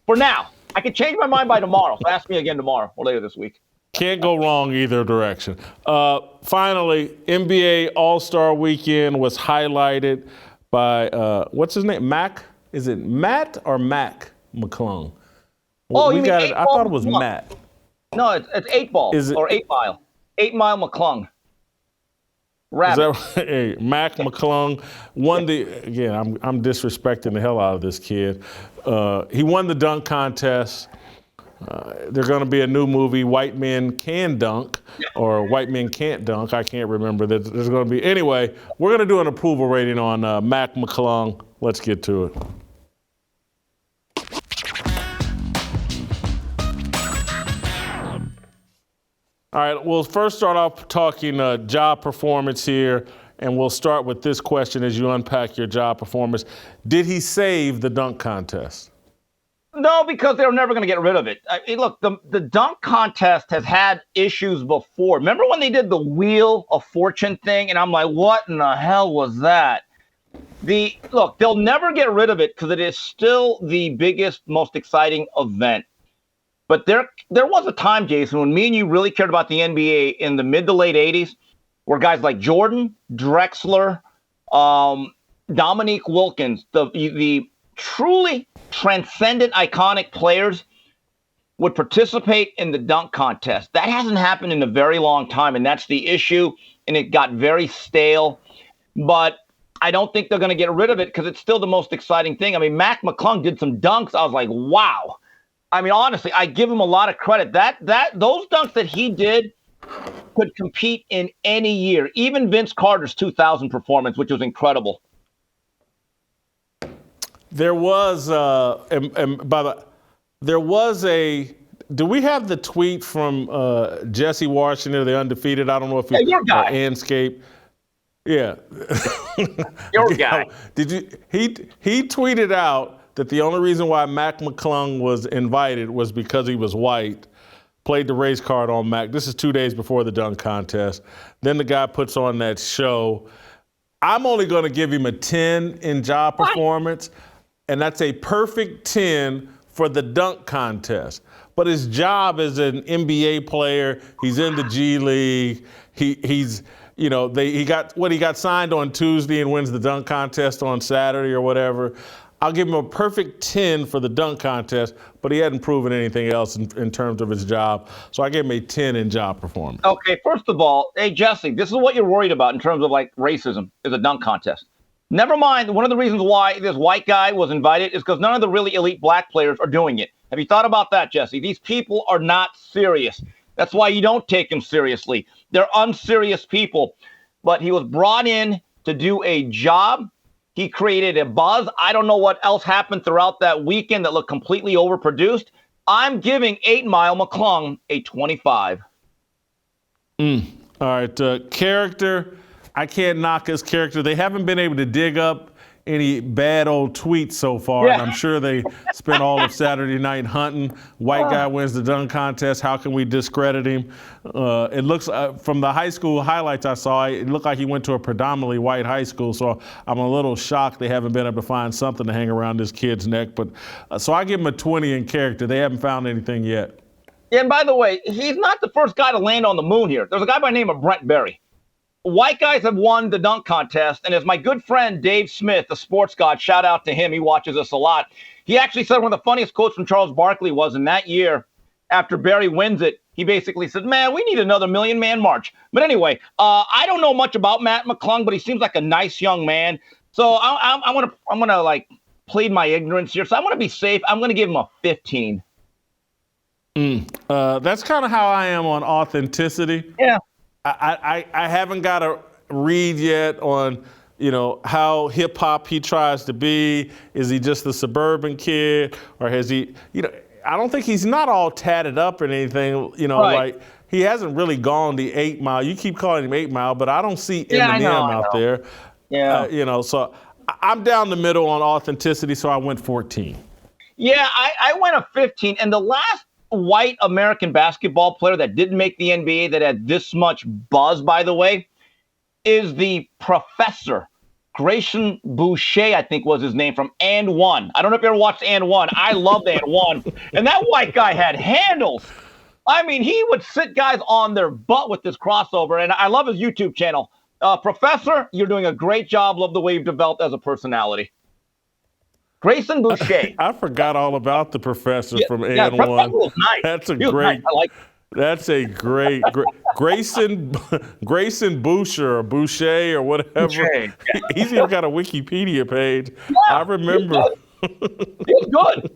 For now. I could change my mind by tomorrow. So ask me again tomorrow or later this week. Can't go wrong either direction. Finally, NBA All-Star Weekend was highlighted by, what's his name? Mac? Is it Matt or Mac McClung? Oh, you mean got it. I thought it was McClung. Matt. No, it's 8 Ball or 8 Mile. 8 Mile McClung. Rabbit. Is that right? Hey, Mac McClung won I'm disrespecting the hell out of this kid. He won the dunk contest. There's going to be a new movie, White Men Can Dunk, or White Men Can't Dunk. I can't remember. There's going to be. Anyway, we're going to do an approval rating on Mac McClung. Let's get to it. All right, we'll first start off talking job performance here, and we'll start with this question as you unpack your job performance. Did he save the dunk contest? No, because they were never going to get rid of it. Look, the dunk contest has had issues before. Remember when they did the Wheel of Fortune thing? And I'm like, what in the hell was that? Look, they'll never get rid of it because it is still the biggest, most exciting event. But there was a time, Jason, when me and you really cared about the NBA in the mid to late 80s, where guys like Jordan, Drexler, Dominique Wilkins, the truly transcendent, iconic players would participate in the dunk contest. That hasn't happened in a very long time, and that's the issue, and it got very stale. But I don't think they're going to get rid of it because it's still the most exciting thing. I mean, Mac McClung did some dunks. I was like, wow. I mean, honestly, I give him a lot of credit. Those dunks that he did could compete in any year, even Vince Carter's 2000 performance, which was incredible. There was, do we have the tweet from Jesse Washington, the undefeated? I don't know if your guy. Anscape. Yeah. Your guy. He tweeted out that the only reason why Mac McClung was invited was because he was white, played the race card on Mac. This is 2 days before the dunk contest. Then the guy puts on that show. I'm only going to give him a 10 in job performance, and that's a perfect 10 for the dunk contest. But his job as an NBA player, he's in the G League. He got signed on Tuesday and wins the dunk contest on Saturday or whatever. I'll give him a perfect 10 for the dunk contest, but he hadn't proven anything else in terms of his job. So I gave him a 10 in job performance. Okay, first of all, hey, Jesse, this is what you're worried about in terms of like racism is a dunk contest. Never mind, one of the reasons why this white guy was invited is because none of the really elite black players are doing it. Have you thought about that, Jesse? These people are not serious. That's why you don't take them seriously. They're unserious people. But he was brought in to do a job. He created a buzz. I don't know what else happened throughout that weekend that looked completely overproduced. I'm giving 8 Mile McClung a 25. All right, character. I can't knock his character. They haven't been able to dig up any bad old tweets so far, and I'm sure they spent all of Saturday night hunting. White guy wins the dunk contest. How can we discredit him? It looks, from the high school highlights I saw, it looked like he went to a predominantly white high school, so I'm a little shocked they haven't been able to find something to hang around this kid's neck. But so I give him a 20 in character. They haven't found anything yet. Yeah, and by the way, he's not the first guy to land on the moon here. There's a guy by the name of Brent Berry. White guys have won the dunk contest, and as my good friend Dave Smith, the sports god, shout out to him, he watches us a lot. He actually said one of the funniest quotes from Charles Barkley was in that year, after Berry wins it, he basically said, "Man, we need another Million Man March." But anyway, I don't know much about Matt McClung, but he seems like a nice young man. So I'm gonna like plead my ignorance here. So I'm gonna be safe. I'm gonna give him a 15. That's kind of how I am on authenticity. Yeah. I haven't got a read yet on, how hip hop he tries to be. Is he just a suburban kid, or has he, I don't think he's not all tatted up or anything, Right. like he hasn't really gone the 8 Mile. You keep calling him 8 Mile, but I don't see Eminem out there. Yeah. So I'm down the middle on authenticity, so I went 14. Yeah, I went a 15, and the last white American basketball player that didn't make the NBA that had this much buzz, by the way, is the professor. Grayson Boucher, I think was his name, from And One. I don't know if you ever watched And One. I loved And One. And that white guy had handles. I mean, he would sit guys on their butt with this crossover. And I love his YouTube channel. Professor, you're doing a great job. Love the way you've developed as a personality. Grayson Boucher. I forgot all about the professor from And Professor One. was nice. That's a He was great. nice. I like. That's a great Grayson Boucher or Boucher or whatever. Boucher, yeah. He's even got a Wikipedia page. Yeah, I remember. He's good.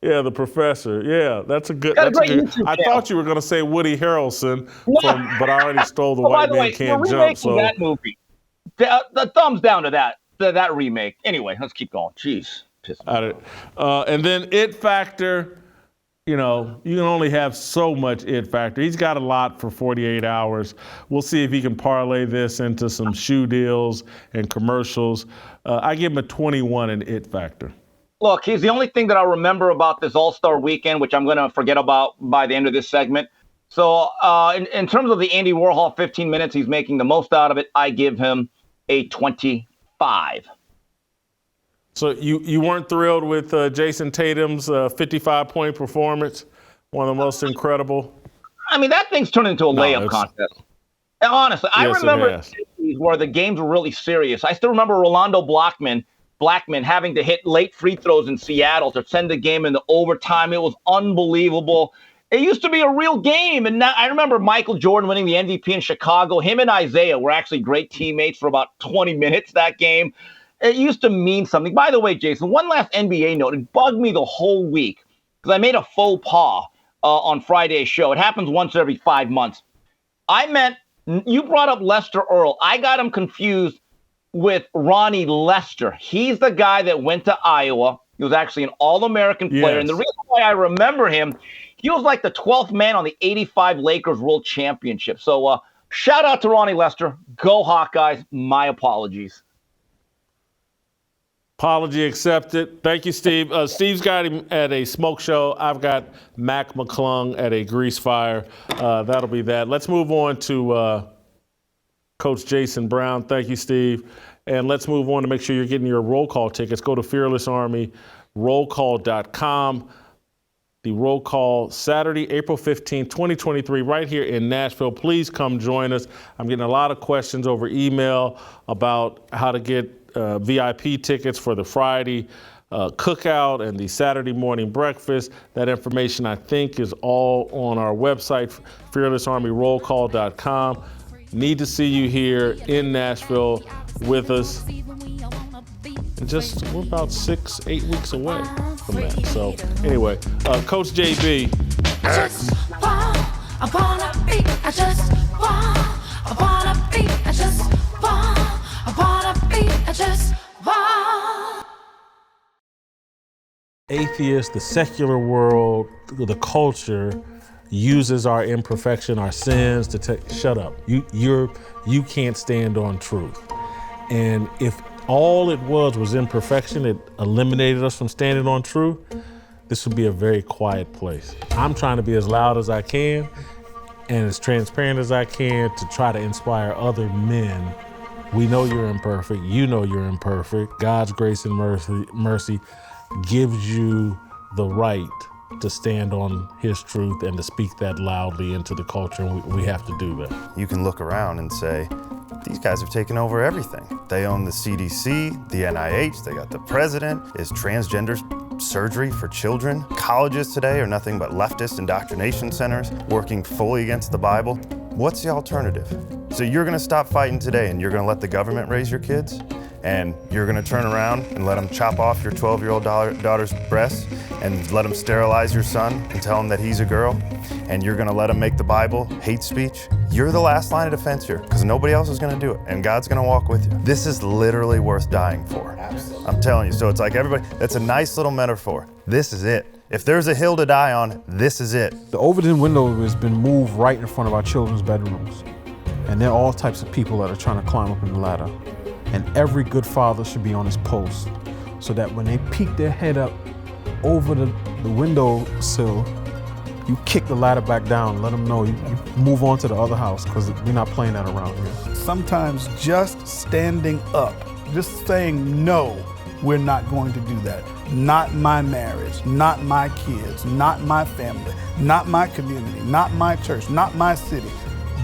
The professor. Yeah, that's a good. Got a That's great good. YouTube I channel. thought you were going to say Woody Harrelson, No. but I already stole the By White the Man way, Can't we're Jump. remaking So that movie. The thumbs down to that remake. Anyway, let's keep going. Jeez. And then it factor. You can only have so much it factor. He's got a lot for 48 hours. We'll see if he can parlay this into some shoe deals and commercials. I give him a 21 in it factor. Look, he's the only thing that I remember about this All-Star weekend, which I'm going to forget about by the end of this segment. So in terms of the Andy Warhol 15 minutes, he's making the most out of it. I give him a 25. So you weren't thrilled with Jason Tatum's 55-point performance, one of the most incredible? I mean, that thing's turned into a layup contest. And honestly, I remember where the games were really serious. I still remember Rolando Blackman having to hit late free throws in Seattle to send the game into overtime. It was unbelievable. It used to be a real game. And now I remember Michael Jordan winning the MVP in Chicago. Him and Isaiah were actually great teammates for about 20 minutes that game. It used to mean something. By the way, Jason, one last NBA note. It bugged me the whole week because I made a faux pas on Friday's show. It happens once every 5 months. You brought up Lester Earl. I got him confused with Ronnie Lester. He's the guy that went to Iowa. He was actually an All-American player. Yes. And the reason why I remember him, he was like the 12th man on the 85 Lakers World Championship. So shout out to Ronnie Lester. Go Hawkeyes. My apologies. Apology accepted. Thank you, Steve. Steve's got him at a smoke show. I've got Mac McClung at a grease fire. That'll be that. Let's move on to Coach Jason Brown. Thank you, Steve. And let's move on to make sure you're getting your roll call tickets. Go to fearlessarmyrollcall.com. The roll call Saturday, April 15, 2023, right here in Nashville. Please come join us. I'm getting a lot of questions over email about how to get VIP tickets for the Friday cookout and the Saturday morning breakfast. That information, I think, is all on our website, fearlessarmyrollcall.com. Need to see you here in Nashville with us. We're about 6-8 weeks away from that. So anyway, Coach JB. I just want a beat. I just want a beat. I just want a beat. I just want. Atheists, the secular world, the culture uses our imperfection, our sins to shut up. You can't stand on truth. And if all it was imperfection, it eliminated us from standing on truth, this would be a very quiet place. I'm trying to be as loud as I can and as transparent as I can to try to inspire other men. We know you're imperfect. You know you're imperfect. God's grace and mercy gives you the right to stand on his truth and to speak that loudly into the culture, and we have to do that. You can look around and say, these guys have taken over everything. They own the CDC, the NIH, they got the president. Is transgender surgery for children? Colleges today are nothing but leftist indoctrination centers working fully against the Bible. What's the alternative? So you're gonna stop fighting today and you're gonna let the government raise your kids? And you're gonna turn around and let them chop off your 12-year-old daughter's breasts and let them sterilize your son and tell him that he's a girl? And you're gonna let them make the Bible hate speech? You're the last line of defense here, because nobody else is gonna do it, and God's gonna walk with you. This is literally worth dying for. Absolutely. I'm telling you, so it's like everybody, that's a nice little metaphor. This is it. If there's a hill to die on, this is it. The Overton window has been moved right in front of our children's bedrooms. And there are all types of people that are trying to climb up in the ladder. And every good father should be on his post so that when they peek their head up over the windowsill, you kick the ladder back down, let them know you move on to the other house, because we're not playing that around here. Sometimes just standing up, just saying no, we're not going to do that. Not my marriage, not my kids, not my family, not my community, not my church, not my city.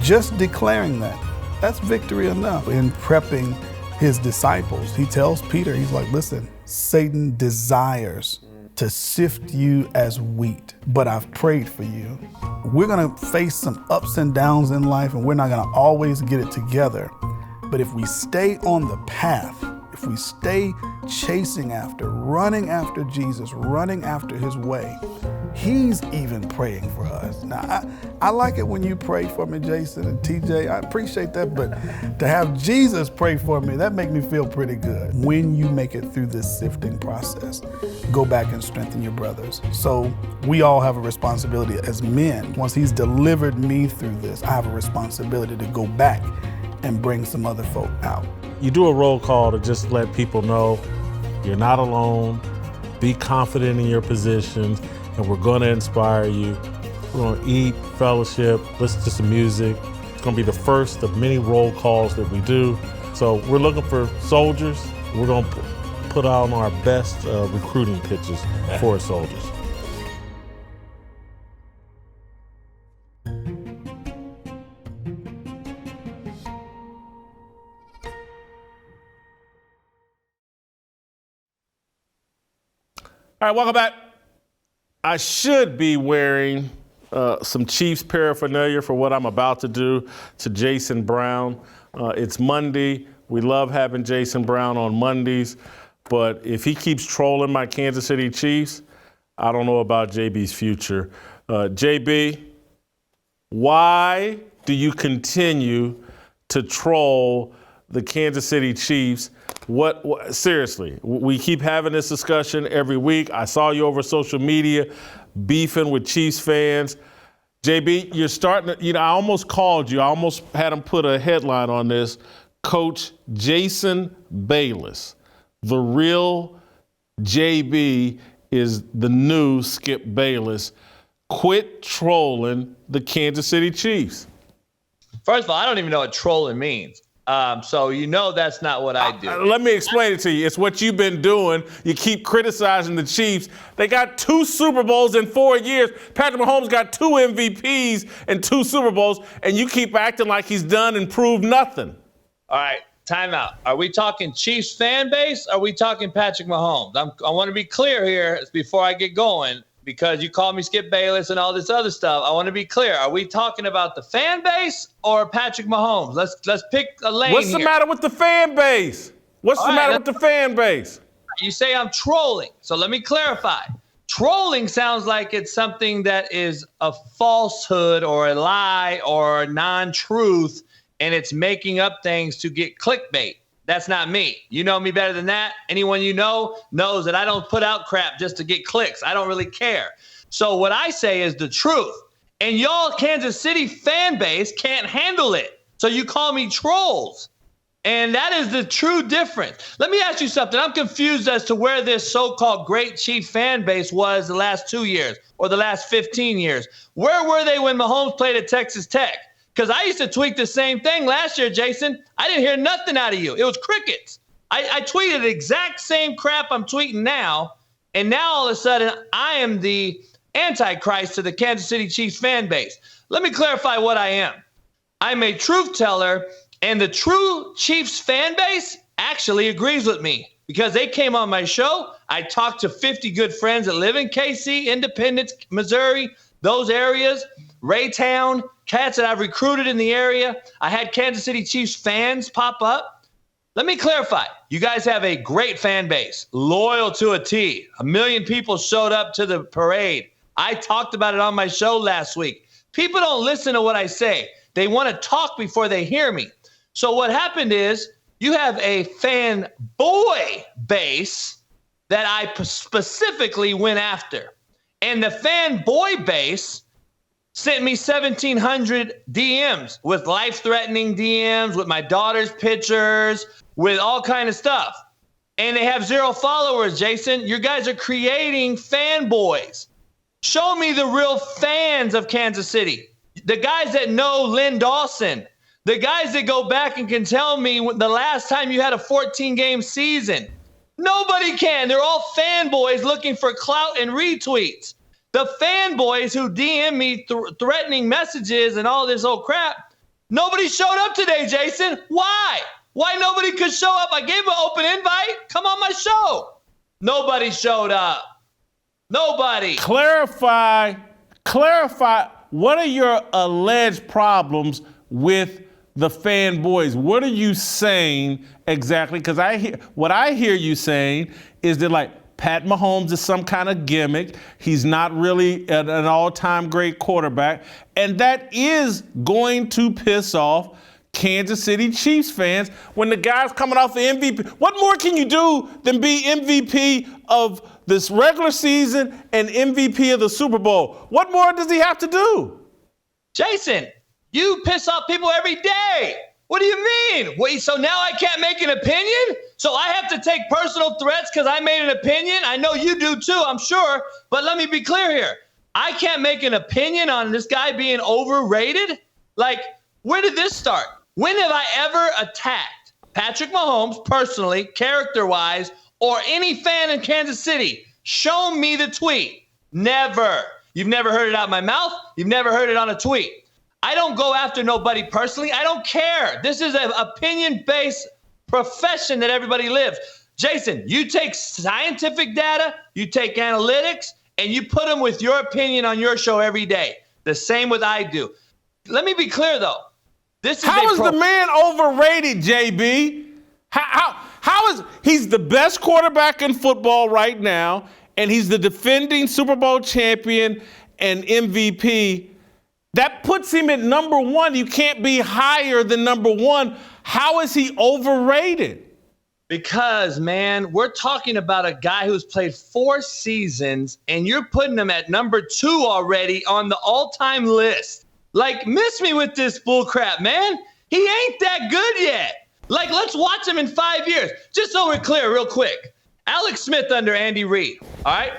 Just declaring that's victory enough. In prepping his disciples, he tells Peter, he's like, listen, Satan desires to sift you as wheat, but I've prayed for you. We're gonna face some ups and downs in life, and we're not gonna always get it together. But if we stay on the path, if we stay chasing after, running after Jesus, running after his way, he's even praying for us. Now, I like it when you pray for me, Jason and TJ. I appreciate that, but to have Jesus pray for me, that makes me feel pretty good. When you make it through this sifting process, go back and strengthen your brothers. So we all have a responsibility as men. Once he's delivered me through this, I have a responsibility to go back and bring some other folk out. You do a roll call to just let people know you're not alone, be confident in your positions, and we're gonna inspire you. We're gonna eat, fellowship, listen to some music. It's gonna be the first of many roll calls that we do. So we're looking for soldiers. We're gonna put out our best recruiting pitches for soldiers. All right, welcome back. I should be wearing some Chiefs paraphernalia for what I'm about to do to Jason Brown. It's Monday. We love having Jason Brown on Mondays, but if he keeps trolling my Kansas City Chiefs, I don't know about JB's future. JB, why do you continue to troll the Kansas City Chiefs? What seriously, we keep having this discussion every week. I saw you over social media beefing with Chiefs fans. JB, you're starting to, I almost called you. I almost had him put a headline on this. Coach Jason Bayless, the real JB is the new Skip Bayless. Quit trolling the Kansas City Chiefs. First of all, I don't even know what trolling means. So that's not what I do. Let me explain it to you. It's what you've been doing. You keep criticizing the Chiefs. They got 2 Super Bowls in 4 years. Patrick Mahomes got 2 MVPs and 2 Super Bowls, and you keep acting like he's done and proved nothing. All right, time out. Are we talking Chiefs fan base? Or are we talking Patrick Mahomes? I want to be clear here before I get going. because you call me Skip Bayless and all this other stuff. I want to be clear. Are we talking about the fan base or Patrick Mahomes? Let's pick a lane. What's the matter with the fan base? What's the matter with the fan base? You say I'm trolling. So let me clarify. Trolling sounds like it's something that is a falsehood or a lie or non-truth, and it's making up things to get clickbait. That's not me. You know me better than that. Anyone you know knows that I don't put out crap just to get clicks. I don't really care. So what I say is the truth. And y'all Kansas City fan base can't handle it. So you call me trolls. And that is the true difference. Let me ask you something. I'm confused as to where this so-called great Chief fan base was the last 2 years or the last 15 years. Where were they when Mahomes played at Texas Tech? Because I used to tweet the same thing last year, Jason. I didn't hear nothing out of you. It was crickets. I tweeted the exact same crap I'm tweeting now, and now all of a sudden I am the antichrist to the Kansas City Chiefs fan base. Let me clarify what I am. I'm a truth teller, and the true Chiefs fan base actually agrees with me because they came on my show. I talked to 50 good friends that live in KC, Independence, Missouri, those areas, Raytown, cats that I've recruited in the area. I had Kansas City Chiefs fans pop up. Let me clarify. You guys have a great fan base, loyal to a T. 1 million people showed up to the parade. I talked about it on my show last week. People don't listen to what I say. They want to talk before they hear me. So what happened is you have a fan boy base that I specifically went after. And the fan boy base sent me 1,700 DMs with life-threatening DMs, with my daughter's pictures, with all kind of stuff. And they have 0 followers, Jason. You guys are creating fanboys. Show me the real fans of Kansas City. The guys that know Lynn Dawson. The guys that go back and can tell me the last time you had a 14-game season. Nobody can. They're all fanboys looking for clout and retweets. The fanboys who DM me threatening messages and all this old crap, nobody showed up today, Jason. Why? Why nobody could show up? I gave an open invite. Come on my show. Nobody showed up. Nobody. Clarify. What are your alleged problems with the fanboys? What are you saying exactly? Because what I hear you saying is that, like, Pat Mahomes is some kind of gimmick. He's not really an all-time great quarterback. And that is going to piss off Kansas City Chiefs fans when the guy's coming off the MVP. What more can you do than be MVP of this regular season and MVP of the Super Bowl? What more does he have to do? Jason, you piss off people every day. What do you mean? Wait, so now I can't make an opinion? So I have to take personal threats because I made an opinion? I know you do too, I'm sure. But let me be clear here. I can't make an opinion on this guy being overrated? Like, where did this start? When have I ever attacked Patrick Mahomes personally, character-wise, or any fan in Kansas City? Show me the tweet. Never. You've never heard it out of my mouth. You've never heard it on a tweet. I don't go after nobody personally. I don't care. This is an opinion-based profession that everybody lives. Jason, you take scientific data, you take analytics, and you put them with your opinion on your show every day. The same with I do. Let me be clear, though. How is the man overrated, JB? How is he's the best quarterback in football right now, and he's the defending Super Bowl champion and MVP. That puts him at number one. You can't be higher than number one. How is he overrated? Because, man, we're talking about a guy who's played 4 seasons, and you're putting him at number 2 already on the all-time list. Like, miss me with this bull crap, man. He ain't that good yet. Like, let's watch him in 5 years. Just so we're clear real quick. Alex Smith under Andy Reid, all right,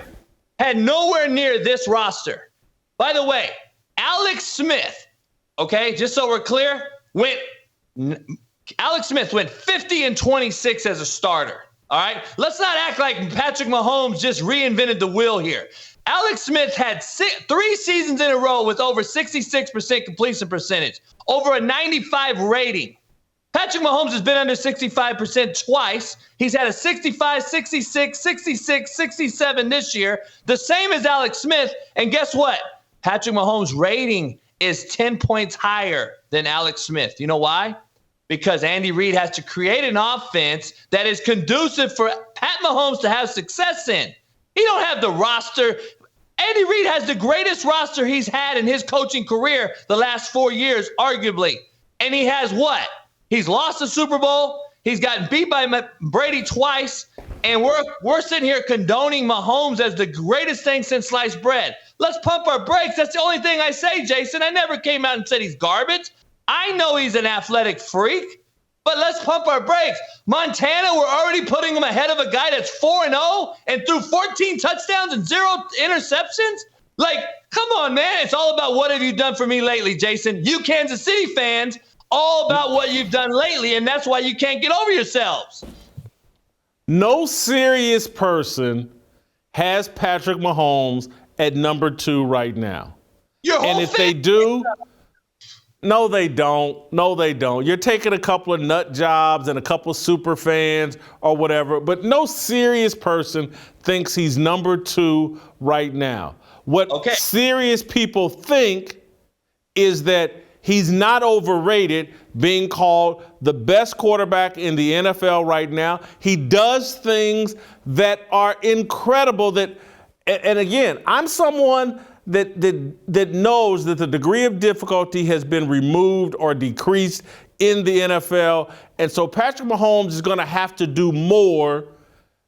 had nowhere near this roster. By the way, Alex Smith, okay, just so we're clear, Alex Smith went 50-26 as a starter, all right? Let's not act like Patrick Mahomes just reinvented the wheel here. Alex Smith had 3 seasons in a row with over 66% completion percentage, over a 95 rating. Patrick Mahomes has been under 65% twice. He's had a 65, 66, 66, 67 this year, the same as Alex Smith. And guess what? Patrick Mahomes' rating is 10 points higher than Alex Smith. You know why? Because Andy Reid has to create an offense that is conducive for Pat Mahomes to have success in. He don't have the roster. Andy Reid has the greatest roster he's had in his coaching career the last 4 years, arguably. And he has what? He's lost the Super Bowl. He's gotten beat by Brady twice. And we're sitting here condoning Mahomes as the greatest thing since sliced bread. Let's pump our brakes. That's the only thing I say, Jason. I never came out and said he's garbage. I know he's an athletic freak, but let's pump our brakes. Montana, we're already putting him ahead of a guy that's 4-0 and threw 14 touchdowns and 0 interceptions. Like, come on, man. It's all about what have you done for me lately, Jason. You Kansas City fans, all about what you've done lately, and that's why you can't get over yourselves. No serious person has Patrick Mahomes at number 2 right now. And if they do, no, they don't. No, they don't. You're taking a couple of nut jobs and a couple of super fans or whatever, but no serious person thinks he's number 2 right now. What serious people think is that he's not overrated, being called the best quarterback in the NFL right now. He does things that are incredible. And again, I'm someone that knows that the degree of difficulty has been removed or decreased in the NFL. And so Patrick Mahomes is going to have to do more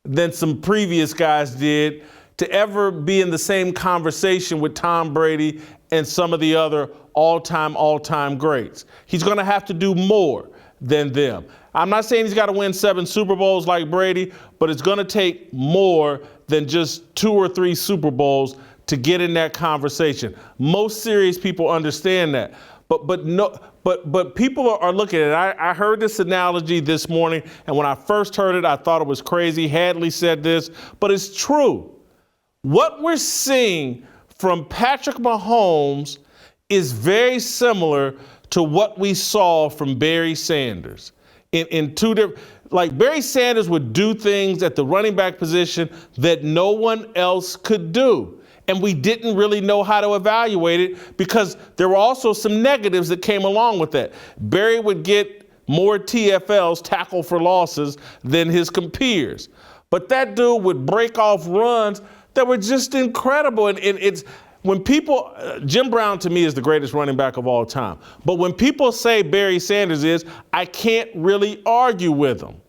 than some previous guys did to ever be in the same conversation with Tom Brady and some of the other all-time greats. He's going to have to do more than them. I'm not saying he's got to win 7 Super Bowls like Brady, but it's going to take more than just 2 or 3 Super Bowls to get in that conversation. Most serious people understand that. But people are looking at it. I heard this analogy this morning, and when I first heard it, I thought it was crazy. Hadley said this, but it's true. What we're seeing from Patrick Mahomes is very similar to what we saw from Barry Sanders. In 2 different, like Barry Sanders would do things at the running back position that no one else could do. And we didn't really know how to evaluate it because there were also some negatives that came along with that. Barry would get more TFLs, tackle for losses, than his peers. But that dude would break off runs that were just incredible. And it's when people, Jim Brown to me is the greatest running back of all time. But when people say Barry Sanders is, I can't really argue with them.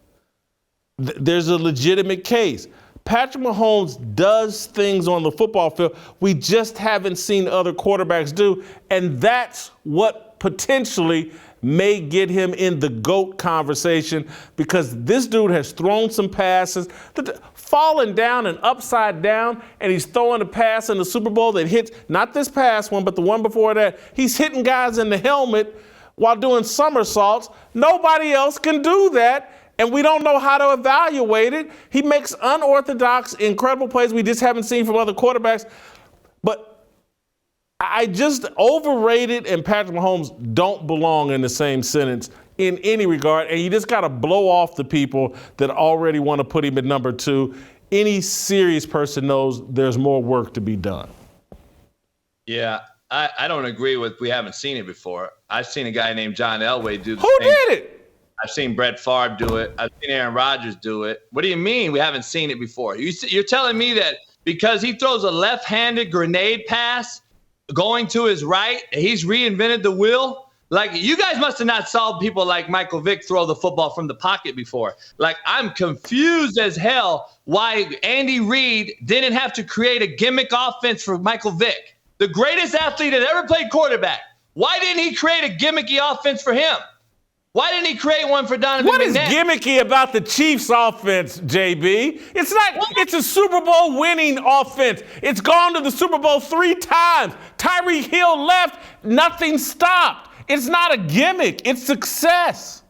There's a legitimate case. Patrick Mahomes does things on the football field we just haven't seen other quarterbacks do, and that's what potentially may get him in the GOAT conversation, because this dude has thrown some passes, fallen down and upside down, and he's throwing a pass in the Super Bowl that hits, not this past one, but the one before that. He's hitting guys in the helmet while doing somersaults. Nobody else can do that. And we don't know how to evaluate it. He makes unorthodox, incredible plays we just haven't seen from other quarterbacks. But I just overrated and Patrick Mahomes don't belong in the same sentence in any regard. And you just got to blow off the people that already want to put him at number 2. Any serious person knows there's more work to be done. Yeah, I don't agree with we haven't seen it before. I've seen a guy named John Elway do the Who same. did it? I've seen Brett Favre do it. I've seen Aaron Rodgers do it. What do you mean we haven't seen it before? You're telling me that because he throws a left-handed grenade pass going to his right, he's reinvented the wheel? Like, you guys must have not saw people like Michael Vick throw the football from the pocket before. Like, I'm confused as hell why Andy Reid didn't have to create a gimmick offense for Michael Vick, the greatest athlete that ever played quarterback. Why didn't he create a gimmicky offense for him? Why didn't he create one for Donovan McNabb? What is gimmicky about the Chiefs offense, JB? It's not. It's a Super Bowl winning offense. It's gone to the Super Bowl 3 times. Tyreek Hill left, nothing stopped. It's not a gimmick. It's success.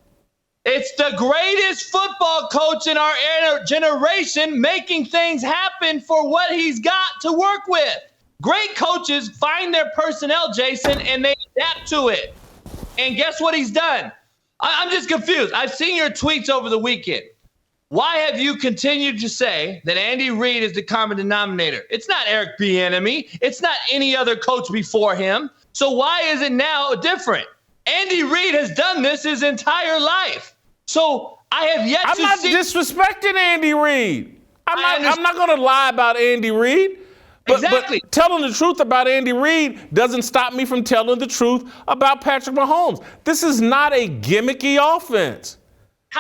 It's the greatest football coach in our generation making things happen for what he's got to work with. Great coaches find their personnel, Jason, and they adapt to it. And guess what he's done? I'm just confused. I've seen your tweets over the weekend. Why have you continued to say that Andy Reid is the common denominator? It's not Eric Bieniemy. It's not any other coach before him. So why is it now different? Andy Reid has done this his entire life. So I have yet I'm to not see. disrespecting Andy Reid. I'm not going to lie about Andy Reid. Exactly. But telling the truth about Andy Reid doesn't stop me from telling the truth about Patrick Mahomes. This is not a gimmicky offense.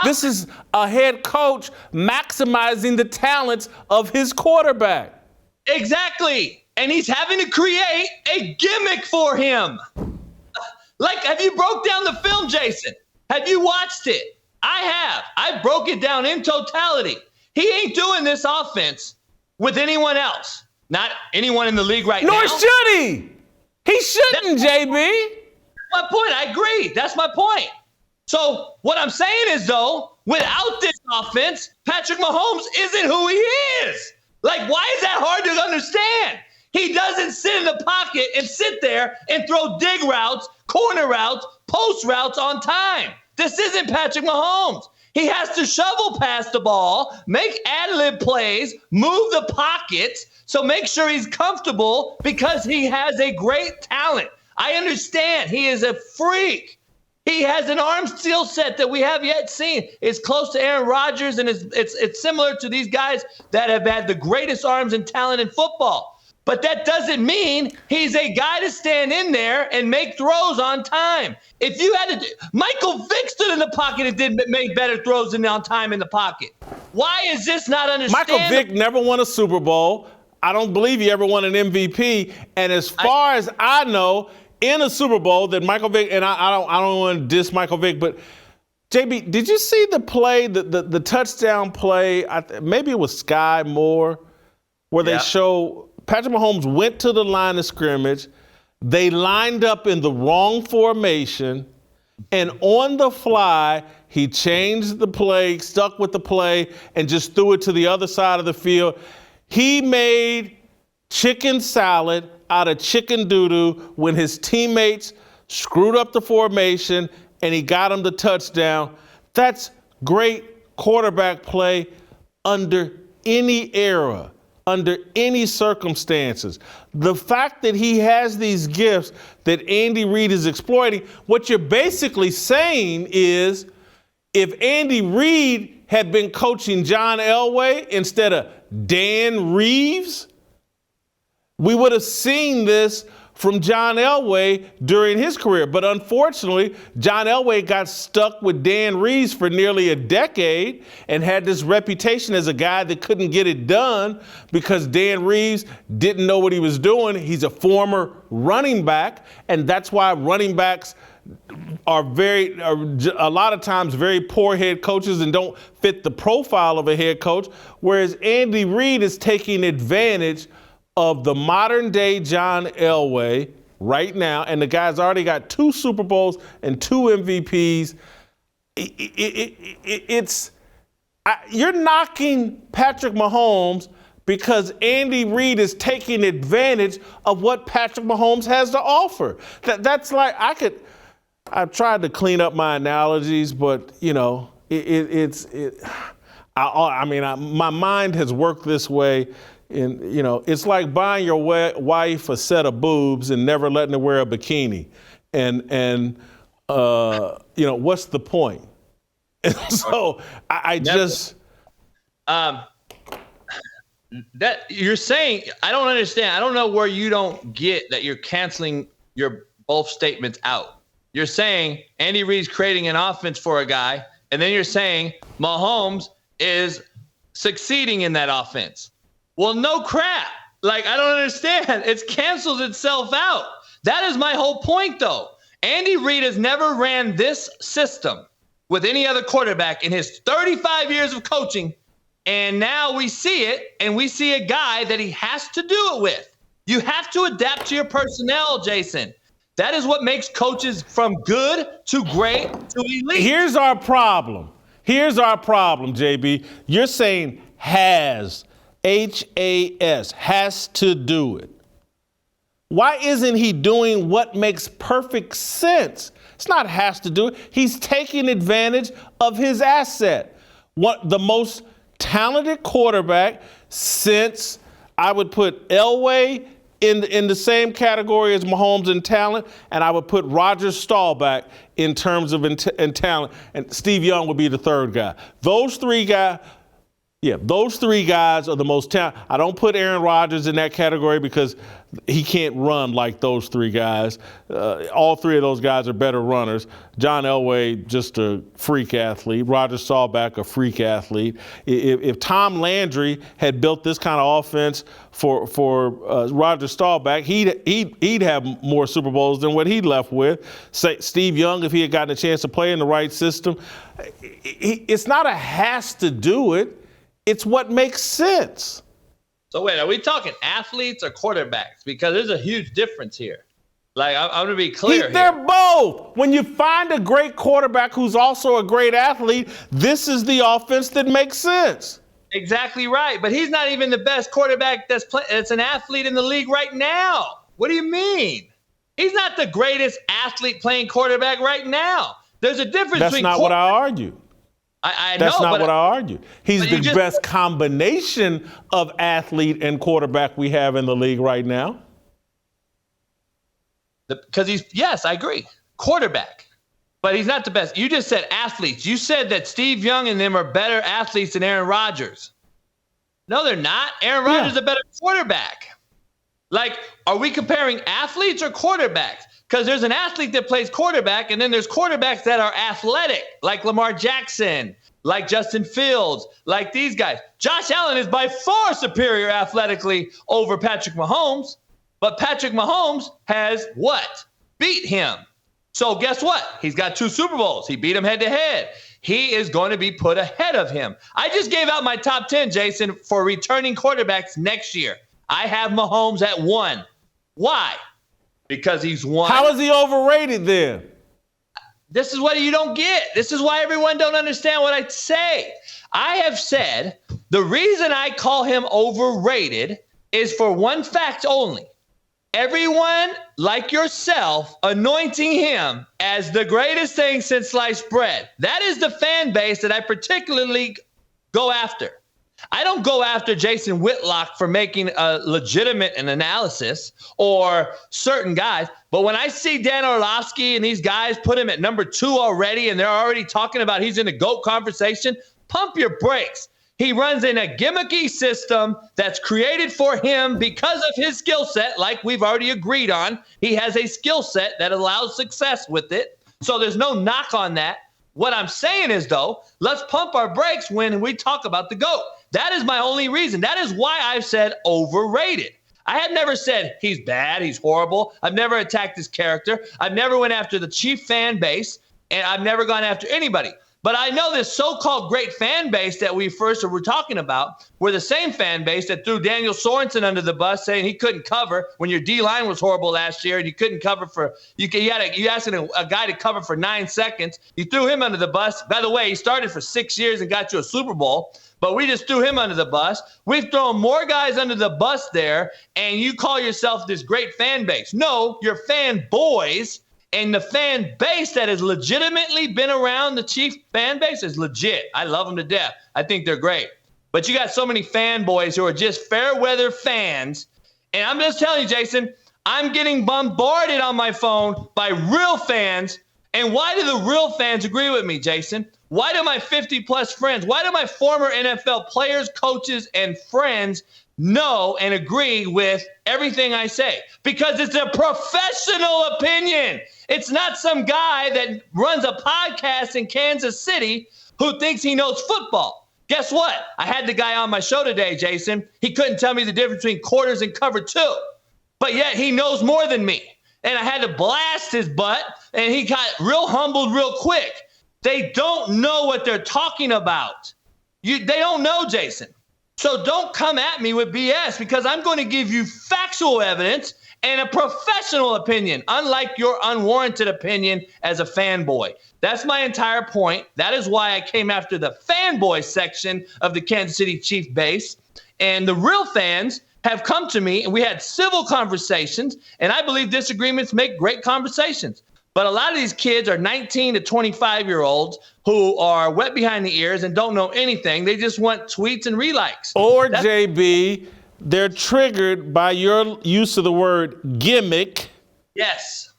This is a head coach maximizing the talents of his quarterback. Exactly. And he's having to create a gimmick for him. Like, have you broke down the film, Jason? Have you watched it? I have. I broke it down in totality. He ain't doing this offense with anyone else. Not anyone in the league right now. Nor should he. He shouldn't, JB. That's my point. I agree. That's my point. So what I'm saying is, though, without this offense, Patrick Mahomes isn't who he is. Like, why is that hard to understand? He doesn't sit in the pocket and sit there and throw dig routes, corner routes, post routes on time. This isn't Patrick Mahomes. He has to shovel past the ball, make ad-lib plays, move the pocket, so make sure he's comfortable because he has a great talent. I understand he is a freak. He has an arm skill set that we have yet seen. It's close to Aaron Rodgers, and it's similar to these guys that have had the greatest arms and talent in football. But that doesn't mean he's a guy to stand in there and make throws on time. If you had to, Michael Vick stood in the pocket and made better throws than on time in the pocket. Why is this not understandable? Michael Vick never won a Super Bowl. I don't believe he ever won an MVP. And as far as I know, in a Super Bowl that Michael Vick, and I don't want to diss Michael Vick, but JB, did you see the play, the touchdown play? Maybe it was Sky Moore, where they show Patrick Mahomes went to the line of scrimmage. They lined up in the wrong formation, and on the fly, he changed the play, stuck with the play, and just threw it to the other side of the field. He made chicken salad out of chicken doo-doo when his teammates screwed up the formation and he got him the touchdown. That's great quarterback play under any era, under any circumstances. The fact that he has these gifts that Andy Reid is exploiting, what you're basically saying is if Andy Reid had been coaching John Elway instead of Dan Reeves, we would have seen this from John Elway during his career. But unfortunately, John Elway got stuck with Dan Reeves for nearly a decade and had this reputation as a guy that couldn't get it done because Dan Reeves didn't know what he was doing. He's a former running back, and that's why running backs are a lot of times very poor head coaches and don't fit the profile of a head coach, whereas Andy Reid is taking advantage of the modern day John Elway right now, and the guy's already got 2 Super Bowls and 2 MVPs. You're knocking Patrick Mahomes because Andy Reid is taking advantage of what Patrick Mahomes has to offer. That's like, I've tried to clean up my analogies, but my mind has worked this way. And, it's like buying your wife a set of boobs and never letting her wear a bikini. And what's the point? And so that you're saying, I don't understand. I don't know where you don't get that you're canceling your both statements out. You're saying Andy Reid's creating an offense for a guy, and then you're saying Mahomes is succeeding in that offense. Well, no crap. Like, I don't understand. It's canceled itself out. That is my whole point, though. Andy Reid has never ran this system with any other quarterback in his 35 years of coaching. And now we see it, and we see a guy that he has to do it with. You have to adapt to your personnel, Jason. That is what makes coaches from good to great to elite. Here's our problem, JB. You're saying has. H-A-S, has to do it. Why isn't he doing what makes perfect sense? It's not has to do it. He's taking advantage of his asset. The most talented quarterback since I would put Elway in the same category as Mahomes in talent, and I would put Roger Staubach in terms of in talent, and Steve Young would be the third guy. Those three guys are the most talented. I don't put Aaron Rodgers in that category because he can't run like those three guys. All three of those guys are better runners. John Elway, just a freak athlete. Roger Staubach, a freak athlete. If Tom Landry had built this kind of offense for Roger Staubach, he'd have more Super Bowls than what he left with. Say Steve Young, if he had gotten a chance to play in the right system. It's not a has to do it. It's what makes sense. So wait, are we talking athletes or quarterbacks? Because there's a huge difference here. Like, I'm going to be clear here. They're both. When you find a great quarterback who's also a great athlete, this is the offense that makes sense. Exactly right. But he's not even the best quarterback that's an athlete in the league right now. What do you mean? He's not the greatest athlete playing quarterback right now. There's a difference between. That's not what I argue. I That's know, not what I argue. He's the best just combination of athlete and quarterback we have in the league right now. Because yes, I agree. Quarterback. But he's not the best. You just said athletes. You said that Steve Young and them are better athletes than Aaron Rodgers. No, they're not. Aaron Rodgers is a better quarterback. Like, are we comparing athletes or quarterbacks? Because there's an athlete that plays quarterback, and then there's quarterbacks that are athletic, like Lamar Jackson, like Justin Fields, like these guys. Josh Allen is by far superior athletically over Patrick Mahomes, but Patrick Mahomes has what? Beat him. So guess what? He's got 2 Super Bowls. He beat him head-to-head. He is going to be put ahead of him. I just gave out my top 10, Jason, for returning quarterbacks next year. I have Mahomes at 1. Why? Because he's 1. How is he overrated then? This is what you don't get. This is why everyone don't understand what I say. I have said the reason I call him overrated is for one fact only. Everyone, like yourself, anointing him as the greatest thing since sliced bread. That is the fan base that I particularly go after. I don't go after Jason Whitlock for making a legitimate analysis or certain guys. But when I see Dan Orlovsky and these guys put him at number 2 already, and they're already talking about he's in the GOAT conversation, pump your brakes. He runs in a gimmicky system that's created for him because of his skill set, like we've already agreed on. He has a skill set that allows success with it. So there's no knock on that. What I'm saying is, though, let's pump our brakes when we talk about the GOAT. That is my only reason. That is why I've said overrated. I have never said he's bad, he's horrible. I've never attacked his character. I've never went after the chief fan base, and I've never gone after anybody. But I know this so-called great fan base that we first were talking about were the same fan base that threw Daniel Sorensen under the bus, saying he couldn't cover when your D-line was horrible last year and you couldn't cover for you asked a guy to cover for 9 seconds. You threw him under the bus. By the way, he started for 6 years and got you a Super Bowl, but we just threw him under the bus. We've thrown more guys under the bus there, and you call yourself this great fan base. No, you're fan boys. And the fan base that has legitimately been around the Chief fan base is legit. I love them to death. I think they're great. But you got so many fanboys who are just fair weather fans. And I'm just telling you, Jason, I'm getting bombarded on my phone by real fans. And why do the real fans agree with me, Jason? Why do my 50-plus friends, why do my former NFL players, coaches, and friends know and agree with everything I say? Because it's a professional opinion. It's not some guy that runs a podcast in Kansas City who thinks he knows football. Guess what? I had the guy on my show today, Jason. He couldn't tell me the difference between quarters and cover 2, but yet he knows more than me. And I had to blast his butt, and he got real humbled real quick. They don't know what they're talking about. They don't know, Jason. So don't come at me with BS, because I'm going to give you factual evidence and a professional opinion, unlike your unwarranted opinion as a fanboy. That's my entire point. That is why I came after the fanboy section of the Kansas City Chief base. And the real fans have come to me, and we had civil conversations, and I believe disagreements make great conversations. But a lot of these kids are 19 to 25-year-olds who are wet behind the ears and don't know anything. They just want tweets and relikes. Or, JB, they're triggered by your use of the word gimmick. Yes.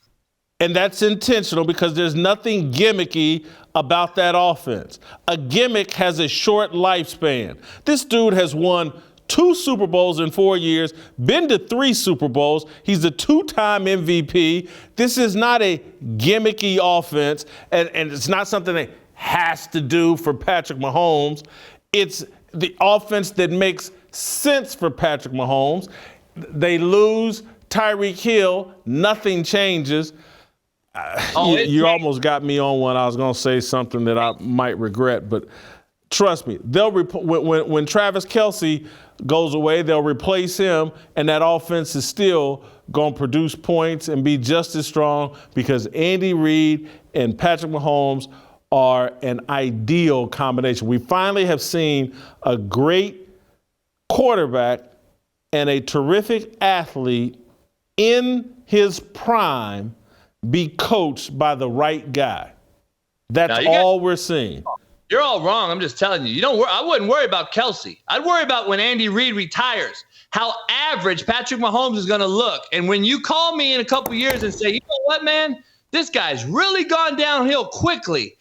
And that's intentional because there's nothing gimmicky about that offense. A gimmick has a short lifespan. This dude has won 2 Super Bowls in 4 years, been to 3 Super Bowls. He's a 2-time MVP. This is not a gimmicky offense, and it's not something that has to do for Patrick Mahomes. It's the offense that makes sense for Patrick Mahomes. They lose Tyreek Hill, nothing changes. You almost got me on one. I was going to say something that I might regret, but trust me, they'll when Travis Kelce goes away, they'll replace him, and that offense is still going to produce points and be just as strong because Andy Reid and Patrick Mahomes are an ideal combination. We finally have seen a great quarterback and a terrific athlete in his prime be coached by the right guy. That's all we're seeing. You're all wrong. I'm just telling you. I wouldn't worry about Kelce. I'd worry about when Andy Reid retires, how average Patrick Mahomes is going to look. And when you call me in a couple years and say, you know what, man, this guy's really gone downhill quickly.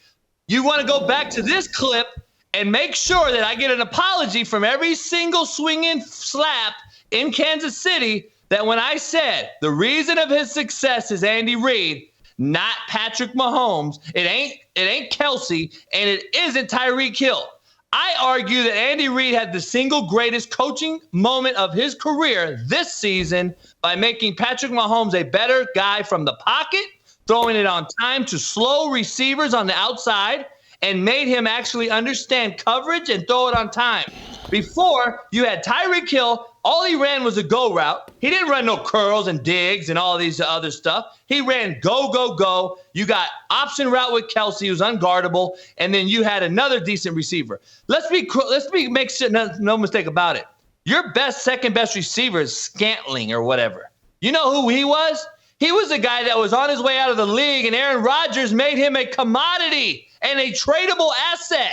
You want to go back to this clip and make sure that I get an apology from every single swinging slap in Kansas City that when I said the reason of his success is Andy Reid, not Patrick Mahomes. It ain't Kelce, and it isn't Tyreek Hill. I argue that Andy Reid had the single greatest coaching moment of his career this season by making Patrick Mahomes a better guy from the pocket, throwing it on time to slow receivers on the outside, and made him actually understand coverage and throw it on time. Before, you had Tyreek Hill. All he ran was a go route. He didn't run no curls and digs and all these other stuff. He ran go, go, go. You got option route with Kelce, who's unguardable, and then you had another decent receiver. Let's make sure, no mistake about it. Your second best receiver is Scantling or whatever. You know who he was? He was a guy that was on his way out of the league, and Aaron Rodgers made him a commodity and a tradable asset.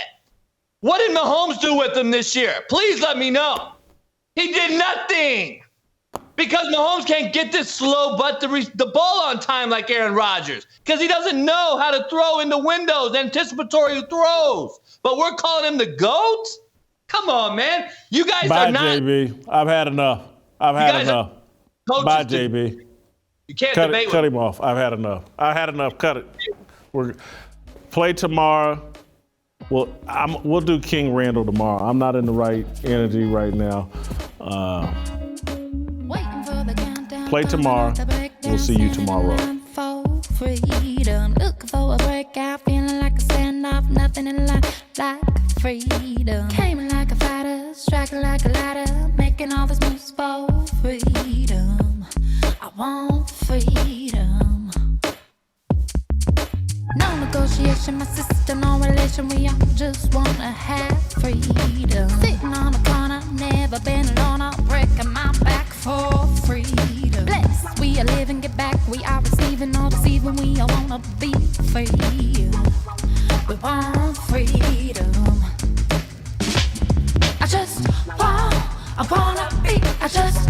What did Mahomes do with him this year? Please let me know. He did nothing because Mahomes can't get this slow butt the ball on time like Aaron Rodgers because he doesn't know how to throw in the windows, anticipatory throws. But we're calling him the GOAT? Come on, man. You guys are not. Bye, JB. I've had enough. Bye, JB. You can't debate with Cut him off. I've had enough. Cut it. We're play tomorrow. Well, we'll do King Randall tomorrow. I'm not in the right energy right now. Play tomorrow. We'll see you tomorrow. Freedom, looking for a breakout, feeling like a standoff, nothing in life like freedom. Came like a fighter, striking like a ladder, making all these moves for freedom. I want freedom. No negotiation, my sister, no relation. We all just wanna have freedom. Sitting on the corner, never been alone. I'm breaking my back for freedom. Blessed, we are living, get back. We are receiving, all deceiving. We all wanna be free. We want freedom. I wanna be. I just